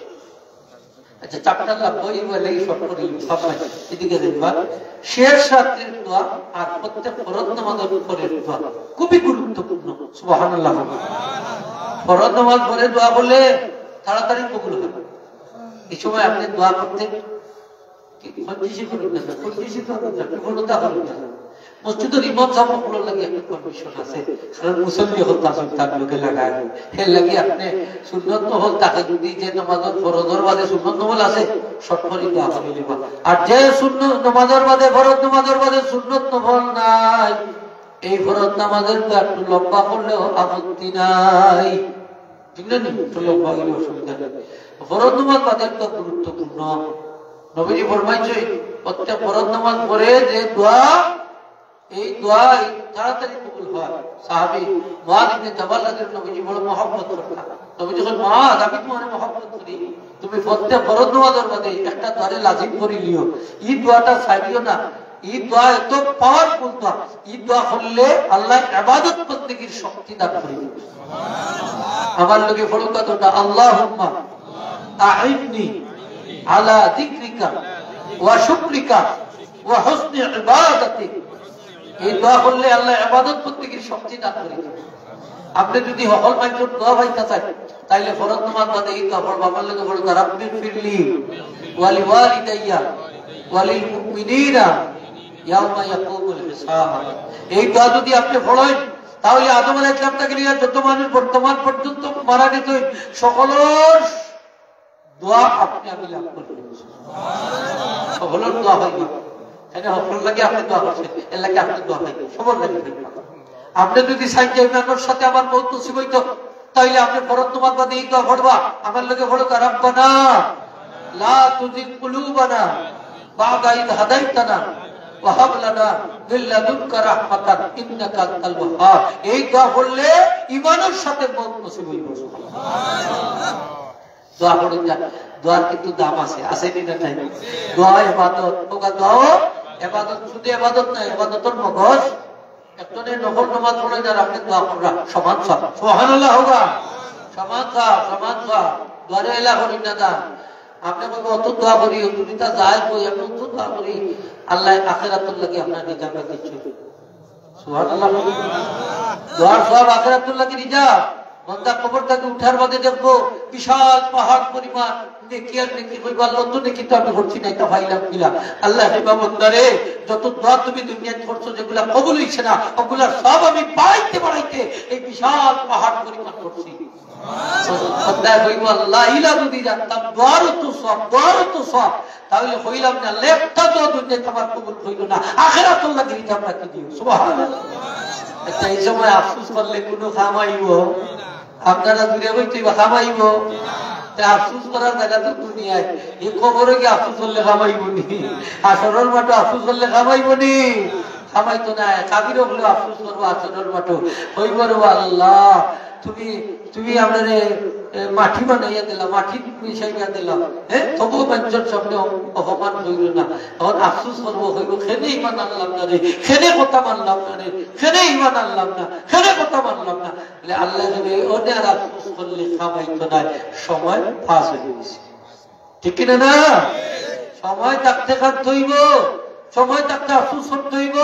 S1: আচ্ছা, চাপটাল্লাহ বই বলে সব করি সবাই এদিকে দেখবা। শেষ রাত্রির দোয়া আর প্রত্যেক ফরজ নামাজের পরের দোয়া খুবই গুরুত্বপূর্ণ। সুবহানাল্লাহ। ফরজ নামাজ পরে দোয়া করলে তাড়াতাড়ি কবুল হয়। এই সময় আপনি দোয়া করতে মসজিদের ইমাম সাহেবের লাগি একটা কন্ডিশন আছে, কারণ মুসল্লি হল তার লোকে লাগায় এর লাগি আপনি সুন্নত নহল তাকে যদি যে নামাজের ফরজের বাদে সুন্নত নহল আছে সবসময় দোয়া করে নিবা। আর যে সুন্নত নামাজের বাদে ফরজ নামাজের বাদে সুন্নত নহল নাই, এই ফরজ নামাজের তো একটু লম্বা করলেও আপত্তি নাই। ঠিক না? একটু লম্বা হলে অসুবিধা নেই। ফরজ নামাজ বাদে তো গুরুত্বপূর্ণ। নবীজি ফরমাইছে প্রত্যেক ফরজ নামাজ পড়ে যে দোয়া, এই দোয়া তাড়াতাড়ি কবুল হয়। সাহাবী মুআয ইবনে জাবাল রাদিয়াল্লাহু নবীজি বড় মহব্বত করতেন। নবীজি বলেন, মুআয আমি তোমারে মহব্বত করি, তুমি প্রত্যেক ফরজ নামাজের মধ্যে একটা দোয়া লাজিম করে লিও, এই দোয়াটা ছাড়িও না। এই দোয়া এত পাওয়ারফুল দোয়া, এই দোয়া করলে আল্লাহ ইবাদত বন্দেগীর শক্তি দান করেন। সুবহানাল্লাহ। আমার লগে পড়ো কথাটা, আল্লাহুম্মা আ'ইননি আলা যিকরিকা ওয়া শুকরিকা ওয়া হুসনি ইবাদাতিক। এই দোয়া করলে আল্লাহ ইবাদত বন্দেগীর শক্তি দান করেন। আপনি যদি হকল মাইন্ড দোয়া পাইতে চান তাইলে ফরজ নামাজ বাদে এই দোয়া পড়বা। আমার লগে পড়ো, রাব্বি ফিরলি ওয়া লিওয়ালিদাইয়া ওয়া লিল মুমিনিনা ইয়াউমা ইয়াকুমুল হিসাব। এই দোয়া যদি আপনি পড়েন তাহলে আদম আলাইহিস সালাম থেকে নিয়ে যত মানুষ বর্তমান পর্যন্ত মারা গেছে সকলের দোয়া আপনি আমি লাভ করবেন। সুবহানাল্লাহ। সকলের দোয়া হবে। এটা হকল লাগে আপনি দোয়া করছেন, এর লাগে আপনি দোয়া পাইবেন, সবার লাগে। আপনি যদি চান যে ইমানের সাথে আমার মওত নসিব হইতো তাহলে আপনি ফরজ নামাজ বাদে এই দোয়া পড়বা। আমার লগে পড়ো, রাব্বানা লা তুযিগ কুলুবানা বা'দা ইয হাদাইতানা ওয়া হাব লানা মিন লাদুনকা রাহমাতান ইন্নাকা আনতাল ওয়াহ্হাব। এই দোয়া পড়লে ইমানের সাথে মওত নসিব হইব। সুবহানাল্লাহ। দোয়া পড়ুন। দোয়ার কিন্তু দাম আছে, আছে না নাই? দোয়া ইবাদত, ওকা দোয়া ইবাদত, শুধু ইবাদত না, ইবাদতের মগজ। একজনে নফল নামাজ পড়ে যার আপনি দোয়া করা সমান সব। সুবহানাল্লাহ। হোগা সমান সব দোয়ারে এলা করি না দা আপনি বলবো অত দোয়া করি দুনিয়া যায় কই আমি অত দোয়া করি আল্লাহ আখিরাতুল লাগি আপনার রিজার্ভ দিচ্ছে। সুবহানাল্লাহ। দোয়ার সব আখিরাতুল লাগি রিজার্ভ। বান্দা কবর থেকে উঠার বাদে দেখবো বিশাল পাহাড় পরিমাণ নেকি আর নেকি কইবা, আল্লাহ তো নেকি তো আমি করছি না, এটা পাইলাম কিলা। আল্লাহ হেবা বান্দারে যত দোয়া তুমি দুনিয়াতে করছো যেগুলা কবুল হইছে না ওগুলার সব আমি বাড়াইতে এই বিশাল পাহাড় পরিমাণ করছি। বান্দা কইবা আল্লাহ ইলা যদি জানতাম দোয়ারও তো সব তাহলে হইলাম না, লেখটা তো দুনিয়াতে আমার কবুল হইল না, আখিরাতুল লাগি রিজার্ভ রাখি দিও। সুবহানাল্লাহ। আচ্ছা, এই সময় আফসোস করলে কোনো কামাইব? আপনারা দূরে হইতে কামাইব? আফসোস করার জায়গা তো দুনিয়ায়। এই খবরে কি আফসোস করলে কামাইব নি? আসরের মাঠে আফসোস করলে কামাইব নি? কামাইতো না। কাবির হলে আফসোস করবো আসরের মাঠে হইব রে আল্লাহ তুমি আপনার মাটি বানাইয়া দিলা, মাটি মিশাইয়া দিলা, তবুও মানুষের সামনে অপমান হইল না। তখন আফসোস করবো হইব খেনে ইমান আনলাম না রে, খেনে কথা মানলাম না রে, খেনে ইমান আনলাম না, খেনে কথা মানলাম না। আল্লাহ যদি ওনে আর আফসোস করলে খামাইতো না, সময় পাস হয়ে গেছে। ঠিক কিনা না? সময় থাকতে খাতে হইব, সময় থাকতে আফসোস করতে হইব,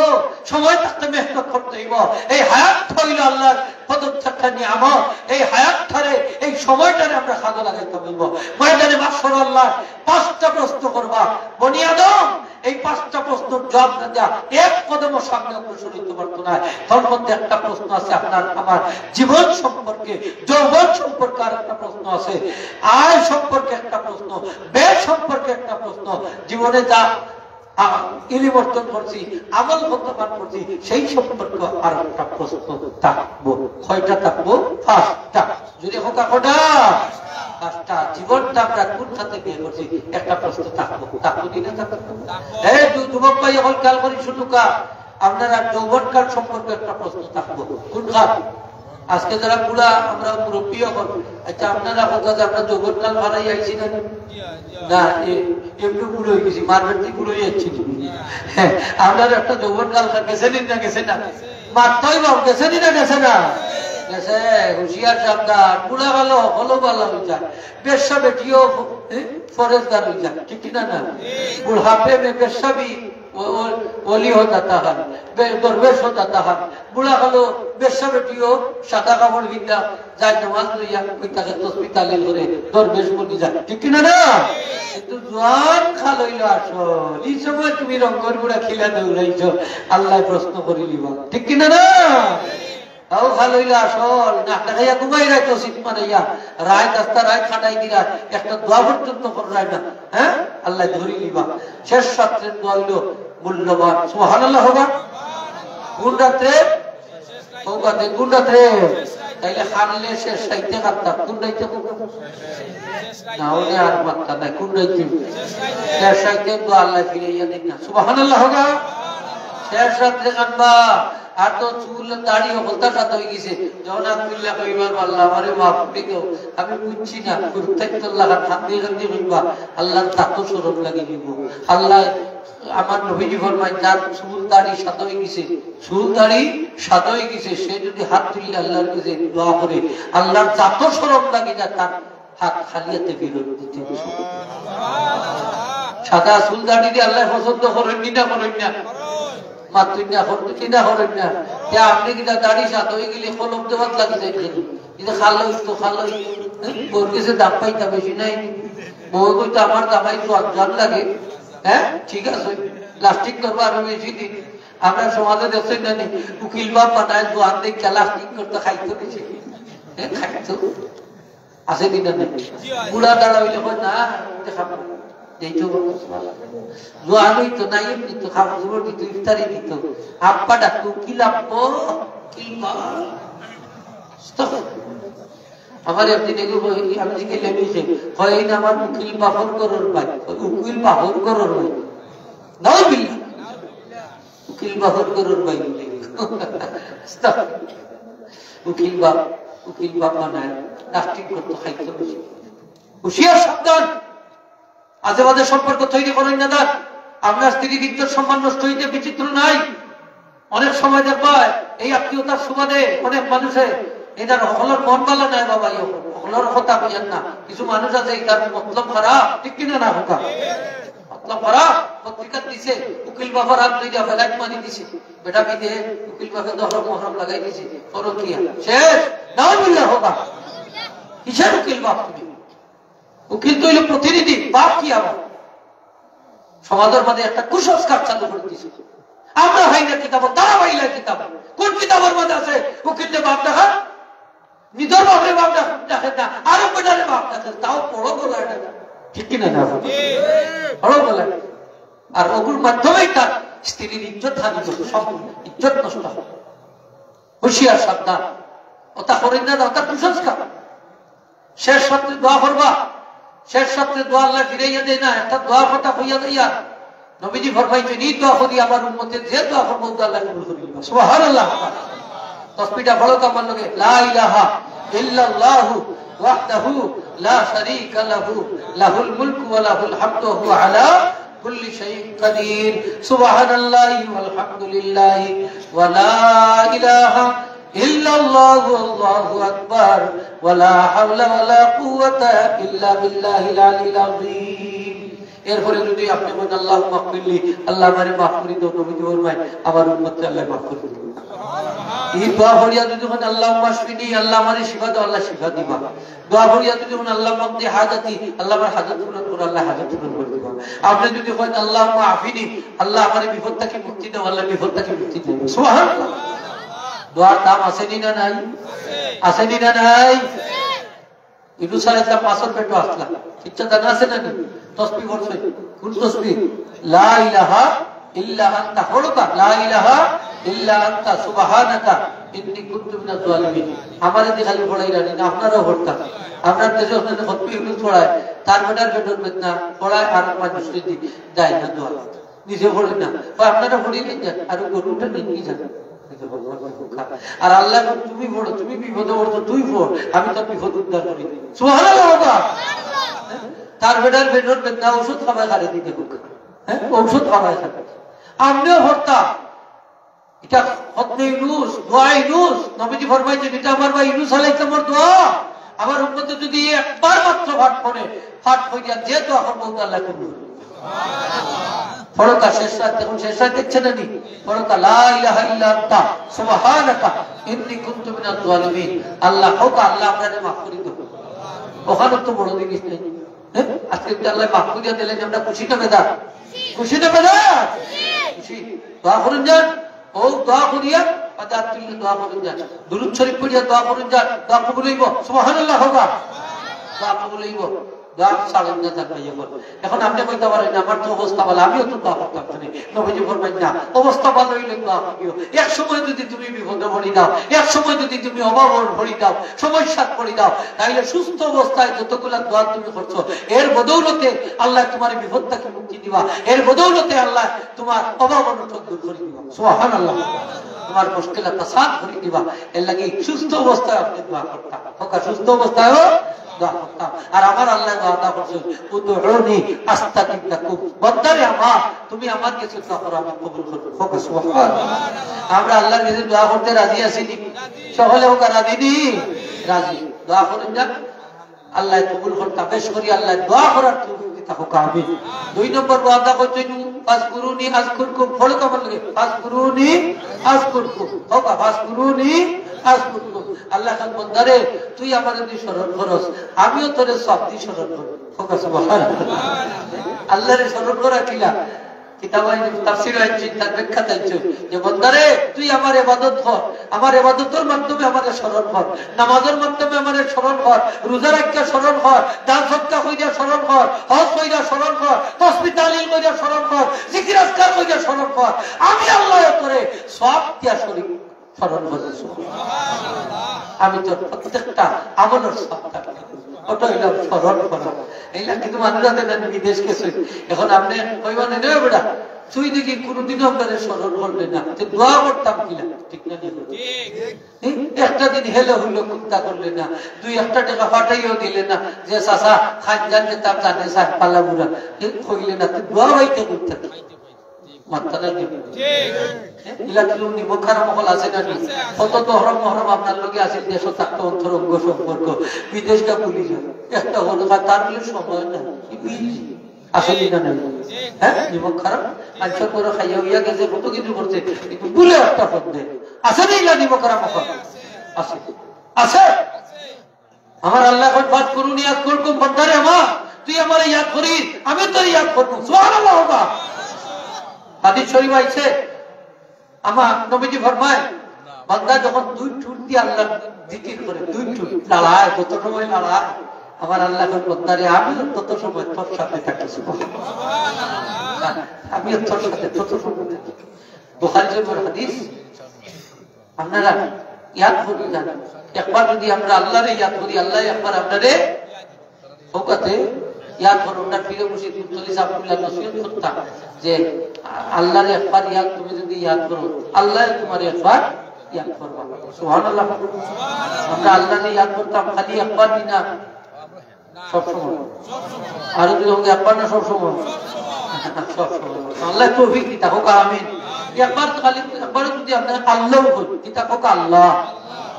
S1: সময় থাকতে মেহনত করতে হইব। এই হায়াত হইল আল্লাহর পদচ্ছটা নিয়ামত। এই হায়াতটারে, এই সময়টারে আমরা কাজে লাগাইতে হইব। ময়দানে মাহশর আল্লাহ 5টা প্রশ্ন করবা, বনি আদম এই 5টা প্রশ্নের জবাব না দেয়া এক কদমও সামনে অগ্রসর হইতে পারতো না। তার মধ্যে একটা প্রশ্ন আছে আপনার আমার জীবন সম্পর্কে, যৌবন সম্পর্কে আর একটা প্রশ্ন আছে, আয় সম্পর্কে একটা প্রশ্ন, ব্যয় সম্পর্কে একটা প্রশ্ন, জীবনে যা ইলম অর্জন করছি, আমল বর্তমান করছি, সেই সম্পর্কে আর একটা প্রশ্ন থাকবো। কয়টা থাকবো? 5টা। যদি হোকা কোটা 5টা। জীবনটা আমরা কোন খাতে বিয়ে করছি একটা প্রশ্ন থাকবো। থাকবো কিনা? থাকবো। এই যুবক ভাই এখন খেয়াল করি শুধু কা আপনারা যৌবন কাল সম্পর্কে একটা প্রশ্ন থাকবো। কোন খাত? আজকে যারা পুরা আমরা মুরব্বী হন, আচ্ছা আপনারা কথা যে আমরা যৌবন কাল বানাই আইছি না? না, একটু পুরো হয়ে গেছি, মারবেটি পুরো হয়ে যাচ্ছি। হ্যাঁ, আপনারা একটা যৌবন কাল গেছেন না? গেছে না? মারতেই বাবু গেছেনি না? গেছে না? গেছে। হুশিয়ার সাবধান, পুরা ভালো হলো ভালো হয়ে যায়, বেশ্যা বেটিও ফরেজগার হয়ে যায়, ঠিক না? না, বুড়াপে মে বেশ্যা भी ওলি हो जाता है, दरवेश हो जाता है। बुढ़ा হলো বেশ্যা বেটিও সাদা কাপড় বিন্দা যায় নামাজ লইয়া ওই তাকে তসবিহ তালিল করে দরবেশ বনি যায়, ঠিক না? না, কিন্তু জোয়ান খাল হইল আসল। এই সময় তুমি রঙ্গর গুড়া খিলা দৌড়াইছ, আল্লাহ প্রশ্ন করি লিবা, ঠিক কিনা? না, তাও ভালো হইলে আসল না দেখাইয়া ঘুমাই রায় তো শীত মানাইয়া রায় রাস্তা রায় খাটাই দিরা একটা দোয়া পর্যন্ত করায় না। হ্যাঁ, আল্লাহ ধরি লিবা। শেষ রাত্রের দোয়া হইল মূল্যবান। সুবহানাল্লাহ হোগা। কোন রাত্রে? কোন রাত্রে? তাইলে হারলে শেষ সাইতে কাটতাম। কোন রাইতে? না হলে আর মাত্রা নাই। কোন রাইতে? শেষ সাইতে দোয়া আল্লাহ ফিরাইয়া দেন না। সুবহানাল্লাহ হোগা। শেষ রাত্রে কাটবা। আর তো চুল দাড়ি অবস্থা সাথে হয়ে গেছে, যখন আব্দুল্লাহ কইবার আল্লাহ আমারে মাফ করে দাও, আমি বুঝছি না কুরতাইতুল্লাহ হাতে হাতে কইবা আল্লাহর তাকো শরম লাগি দিব। আল্লাহ আমার নবীজি ফরমায় যার চুল দাড়ি সাথে হয়ে গেছে, চুল দাড়ি সাথে হয়ে গেছে, সে যদি হাত তুলে আল্লাহর কাছে দোয়া করে আল্লাহর তাকো শরম লাগি না, তার হাত খালিয়াতে ফেরত দিতে হবে। সাদা চুল দাড়ি দিয়ে আল্লাহ পছন্দ করেন না? করেন না? আপনি কিনা দাড়ি সাথে হয়ে গেলে কলম দেওয়ার লাগে যাই, খালো তো খালো বোর কাছে দাম পাইতা বেশি নাই, বউ কইতো আমার দামাই জান লাগে। হ্যাঁ, ঠিক আছে, প্লাস্টিক করবো আরো বেশি দিন। আমরা সমাজে দেখছেন জানি উকিল বাপ বানায় দোয়ান দেখে প্লাস্টিক করতে খাইতো বেশি। হ্যাঁ, খাইতো আছে কিনা? বুড়া দাঁড়া হইলে না খাবো, আব্বা ডাকতো কি লাগবো, আমার একদিন আমি জিজ্ঞেস লেগেছে হয় না আমার উকিল বাহর করর ভাই, উকিল বাহর করর ভাই, নাও বিল্লা উকিল বাহর করর ভাই, উকিল বাপ বানায় প্লাস্টিক করতে খাইতে বেশি। হুশিয়ার সাবধান, আজে বাজে সম্পর্ক তৈরি করেন না। দাঁড় আপনার স্ত্রীর ইজ্জত সম্মান নষ্ট হইতে বিচিত্র নাই। অনেক সময় দেখবা এই আত্মীয়তার সুবাদে অনেক মানুষের এটার হলর মন ভালো নাই বাবা, হলর কথা বুঝেন না। কিছু মানুষ আছে এটার মতলব খারাপ, ঠিক কিনা? না হোকা মতলব খারাপ। পত্রিকা দিছে উকিল বাবার হাত ধরে ফ্লাইট মারি দিছে, বেটা বিদে উকিল বাপে দহরম মহরম লাগাই দিছে, করো কি শেষ নাও বিল্লাহ হোকা। কিসের উকিল বাপ? তুমি উকিল তো হইল প্রতিনিধি, বাপ কি আবার? সমাজের মধ্যে একটা কুসংস্কার চালু করে দিয়েছে। আমরা ভাই না কিতাব, তারা ভাইলা কিতাব। কোন কিতাবের মধ্যে আছে উকিলকে বাপ দেখা? নিজের বাপরে বাপ দেখে না, আরো বেটারে বাপ দেখে, তাও পড়ো বলা, ঠিক কিনা? না পড়ো বলা। আর ওগুলোর মাধ্যমেই তার স্ত্রীর ইজ্জত হানি করতো, সব ইজ্জত নষ্ট হয়। হুশিয়ার সাবধান, ওটা করেন না, ওটা কুসংস্কার। শেষ সপ্তাহে দোয়া করবা, শেষ সপ্তাহে দোয়া আল্লাহ ফিরাইয়া দেয় না, একটা দোয়া কথা হইয়া দিয়া নবীজি ফরমাইছেন এই দোয়া করি আমার উম্মতের যে দোয়া করবো আল্লাহ কবুল করে নিবে। সুবহানাল্লাহ। তাসবিহটা বলো তো আমার লগে, লা ইলাহা ইল্লাল্লাহু ওয়াহদাহু লা শারীকা লাহু লাহুল মুলকু ওয়া লাহুল হামদু ওয়া হুয়া আলা কুল্লি শাইইন কাদির। সুবহানাল্লাহি ওয়াল হামদুলিল্লাহি ওয়া লা ইলাহা ইল্লাল্লাহু আল্লাহু আকবার ওয়া লা হাওলা ওয়া লা কুওয়াতা ইল্লা বিল্লাহিল আলিয়্যিল আযীম। এরপরে যদি আপনি বলেন আল্লাহু মাগফিরলি, আল্লাহ আমারে মাফ করে দাও, নবীজি ফরমায় আমার উম্মতকে আল্লাহ মাফ করে দিবেন। এই দোয়া পড়িয়া যদি বলেন আল্লাহুম্মা শফিনি, আল্লাহ আমারে শিফা দাও, আল্লাহ শিফা দিবা। দোয়া পড়িয়া যদি বলেন আল্লাহ মাগদি হাজাতি, আল্লাহ আমার হাজত পূরণ করো, আল্লাহ হাজত পূরণ করে দিবা। আপনি যদি করেন আল্লাহ আফিনি, আল্লাহ আমার বিপদ থেকে মুক্তি দাও, আল্লাহ বিপদ থেকে মুক্তি দেবে। সুবহানাল্লাহ। দোয়ার দাম আসেনি না নাই? আসেনি না নাই? ইউনূস আলাইহিস সালাম মাছের পেটে আসলা, ইচ্ছা জানা আছে না? তসবিহ পড়ছে, কোন তসবিহ? লা ইলাহা ইল্লা আনতা, হলকা লা ইলাহা ইল্লা আনতা সুবহানাকা ইন্নী কুনতু মিনাজ জালিমিন। আমারে দি খালি পড়াই রানি না, আপনারাও পড়তা। আপনার দেশে ওখানে তসবিহ ইউনূস পড়ায়, তার বেটার বেটর বেদনা পড়ায়, আর মানুষ যদি দেয় না দোয়া, নিজে পড়ে না, আপনারা পড়িয়ে নিন যান, আর গরুটা নিয়ে যান। আর আল্লাহ তুমি পড়ো, তুমি বিপদে পড়ছো, তুই পড়, আমি তোর বিপদ উদ্ধার করি। সুবহানাল্লাহ। তার বেটার বেটর বেদনা ওষুধ খাবায় খারে দিতে হোক, হ্যাঁ ঔষধ খাবায় খাবে। আমরাও পড়তাম, এটা খতনে ইউনূস, দোয়া ইউনূস, নবীজি ফরমাইছেন এটা আমার ভাই ইউনূস আলাইহিস সালামের দোয়া। আমার উম্মত যদি একবার মাত্র পাঠ করে, পাঠ করিয়া যে দোয়া করবো আল্লাহ কবুল করবে। ফরকা শেষ রাত, দেখুন শেষ রাত দেখছেন না? ফরকা লা ইলাহা ইল্লা আনতা সুবহানাকা ইন্নী কুনতু মিনাজ জালিমিন। আল্লাহ হোক, আল্লাহ আপনাকে মাফ করে দেব। ওখানে তো বড় জিনিস নেই। আজকে যদি আল্লাহ মাফ করিয়া দিলেন, আমরা খুশি না বেদা? খুশি না বেদা? খুশি। দোয়া করুন যান, ও দোয়া করিয়া আদাত তুলে দোয়া করুন যান, দুরূদ শরীফ পড়িয়া দোয়া করুন যান, দোয়া কবুল হইব। সুবহানাল্লাহ হোগা, দোয়া কবুল হইব। এখন আপনি কইতে পারেন আমার তো অবস্থা ভালো, আমিও তো দোয়া করতাম। নবীজি ফরমাইন না, অবস্থা ভালো হইলে দোয়া করিও। এক সময় যদি তুমি বিপদে পড়ি দাও, এক সময় যদি তুমি অভাব পড়ি দাও, সমস্যা পড়ি দাও, তাহলে সুস্থ অবস্থায় যতগুলা দোয়া তুমি করছো, এর বদৌলতে আল্লাহ তোমার বিপদ থেকে মুক্তি দিবা, এর বদৌলতে আল্লাহ তোমার অভাব অনটন দূর করে দিবা। সুবহানাল্লাহ। তোমার মুশকিলাত আসান করে দিবা। এর লাগি সুস্থ অবস্থায় আপনি দোয়া করতাম, সুস্থ অবস্থায়ও দোয়া করতাম। আর আমার আল্লাহ ওয়াদা করছে, উদউনি আস্তাজিব লাকুম, বান্দারে আমার তুমি আমার কাছে দোয়া করো, আমি কবুল করব। সুবহানাল্লাহ। আমরা আল্লাহর কাছে দোয়া করতে রাজি আছি নি? সকলে হোক রাজি নি? রাজি। দোয়া করেন যান, আল্লাহ কবুল করতে বেশ করি, আল্লাহ দোয়া করার তৌফিক দিতে হোক। আমিন। 2 নম্বর ওয়াদা করছেন, ফাজকুরুনি আযকুরকুম, পড়ো তো বলগে ফাজকুরুনি আযকুরকুম, হোক ফাজকুরুনি আযকুরকুম। আল্লাহ কাল বন্দারে তুই আমাদের দি স্মরণ করস, আমিও তোরে সব দি স্মরণ করব। হোক সুবহানাল্লাহ। আল্লাহরে স্মরণ করা কিলা কিতাবাই তাফসীর আছে, তার ব্যাখ্যা দিয়েছে যে বন্দারে তুই আমার ইবাদত কর, আমার ইবাদতের মাধ্যমে আমারে স্মরণ কর, নামাজের মাধ্যমে আমারে স্মরণ কর, রোজা রাখিয়া স্মরণ কর, দান সদকা কইরা স্মরণ কর, হজ কইরা স্মরণ কর, তাসবিহ তাহলিল কইরা স্মরণ কর, জিকির আজকার কইরা স্মরণ কর। আমি আল্লাহ তোরে সব দিয়া শরীক স্মরণ করি। সুবহানাল্লাহ। আমি তোর প্রত্যেকটা আমলের সবটা ওটা হইল স্মরণ করা। এইলা কিন্তু মানুষদের বিদেশ গেছে, এখন আপনি কইবা না রে বেটা তুই দেখি কোনদিনও আপনাদের স্মরণ করবে না, দোয়া করতাম কিনা, ঠিক না? একটা দিন হেলে হইলো চিন্তা করলে না, 2-1 টাকা পাঠাইও দিলে না, যে চাচা খান জান যেতাম জানে সাহেব পাল্লা বুড়া কইলে না, দোয়া হইতে করতে মাত্রা আপনার লোকে আছে দেশ থাকতো অন্তরঙ্গ সম্পর্ক, বিদেশটা ভুলি যায় একটা হলো তার সময় না আসলে না নাই। হ্যাঁ জীবন খারাপ আচ্ছা করে খাইয়া হইয়া গেছে, কত কিছু করছে, কিন্তু ভুলে একটা পদ দেয় আসেনি না জীবন খারাপ আছে আছে। আমার আল্লাহ বাদ করুন, ইয়াদ করবো বন্ধারে আমার, তুই আমার ইয়াদ করিস, আমি তোর ইয়াদ করবো। সুবহানাল্লাহ। হাদিস শরীফ আইছে, আমার নবীজি ফরমায় বান্দা যখন 2 ঠুট দিয়ে আল্লাহ জিকির করে, 2 ঠুট লড়ায়, যত সময় লড়ায় আমার আল্লাহ বন্দারে আমি তত সময় তোর সাথে থাকি। সুবহানাল্লাহ। আমি তোর সাথে তত সময় থাকি। বুখারী শরীফের হাদিস। আপনারা ইয়াদ করে যান, একবার যদি আমরা আল্লাহরে ইয়াদ করি, আল্লাহ একবার আপনারে ওকাতে ইয়াদ করুন না। পীর মুর্শিদ মুফতি আব্দুল্লাহ নসিহত করতাম যে আল্লাহর একবার ইয়াদ তুমি যদি ইয়াদ করো, আল্লাহ তোমার একবার ইয়াদ করবে। সুবহানাল্লাহ। আমরা আল্লাহরে ইয়াদ করতাম খালি একবার না, সব সময়। আর যদি একবার না সব সময়, সব সময়। আল্লাহ তৌফিক দিতা হোক। আমিন। একবার খালি একবার যদি আপনার আল্লাহ বলি দিতা হোক আল্লাহ,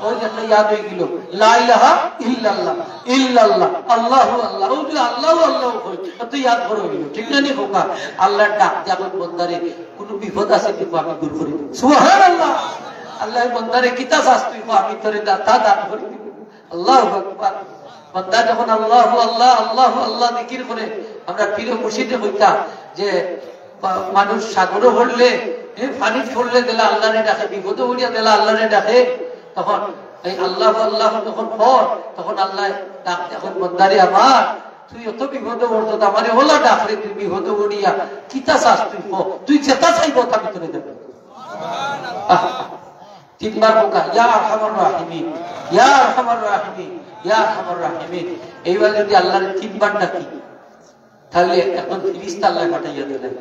S1: ওই যে ইয়াদ হয়ে গেল লা ইলাহা ইল্লাল্লাহ ইল্লাল্লাহ আল্লাহু আল্লাহ, ওই যে আল্লাহু আল্লাহ কই তো ইয়াদ করে গেল, ঠিক না? নি হোকা আল্লাহর ডাক যখন বন্দারে কোন বিপদ আছে কিন্তু আমি দূর করে দেব। সুবহানাল্লাহ। আল্লাহ বন্দারে কিতা শাস্তি আমি তোরে দাতা দান করে দেব। আল্লাহু আকবার। বান্দা যখন আল্লাহু আল্লাহ আল্লাহু আল্লাহ জিকির করে আমরা প্রিয় মুর্শিদে বলতাম যে মানুষ সাগরও হলে পানি ছড়লে দিলে আল্লাহরে ডাকে, বিপদে উড়িয়া দিলে আল্লাহরে ডাকে, তখন এই আল্লাহ আল্লাহ যখন পর তখন আল্লাহ ডাক, এখন বন্দারে আমার তুই অত বিপদে উঠত আমারে ওলা ডাকলে তুই বিপদে উড়িয়া কিতা চাস তুই যেটা চাইব তা ভিতরে দেবে। তিনবার বোকা ইয়া আরহামার রাহিমিন, ইয়া আরহামার রাহিমিন, ইয়া আরহামার রাহিমিন। এইবার যদি আল্লাহর তিনবার ডাকি তাহলে এখন ফিরিস্তা আল্লাহ পাঠাইয়া দিলেন,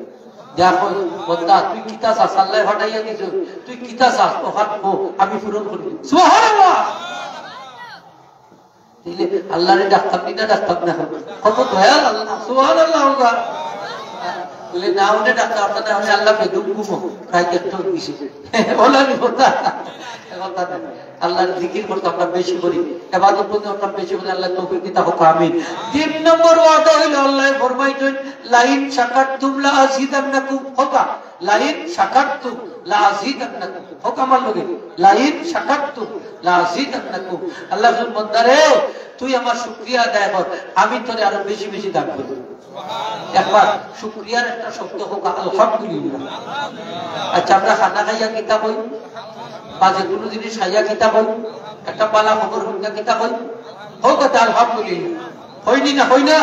S1: দেখো বন্দা তুই কিতা চাস আল্লাহ পাঠাইয়া দিছ, তুই কিতা চাস আমি পূরণ করি। সুবহানাল্লাহ। আল্লাহরে ডাকতাম না ডাকতাম না, কত দয়াল আল্লাহ। সুবহানাল্লাহ। বলে না উনি ডাক্তার আপনাদের আল্লাহ বেদুম ঘুমো প্রায় একটু বেশি আল্লাহর জিকির করতে আমরা বেশি করি, ইবাদত করতে আমরা বেশি করি। আল্লাহ তৌফিক দিতে হোক, আমিন। 3 নম্বর ওয়াদা হইল আল্লাহ ফরমাইছেন লাইন শাকারতুম লা আযীদান্নাকুম, হোকা লাইন শাকারতুম লা আযীদান্নাকুম, হোক আমার লগে লাইন শাকারতুম লা আযীদান্নাকুম। আল্লাহ বন্দারে তুই আমার শুকরিয়া আদায় কর, আমি তোরে আরো বেশি বেশি দান করব। একবার শুকরিয়ার একটা শব্দ হোক আলহামদুলিল্লাহ। আচ্ছা আমরা খানা খাইয়া কিতাব হই বা যে কোনো জিনিস খাইয়া কিতাব হই, একটা পালা খবর হইয়া কিতাব হই, হোক আলহামদুলিল্লাহ। হয়নি না হই না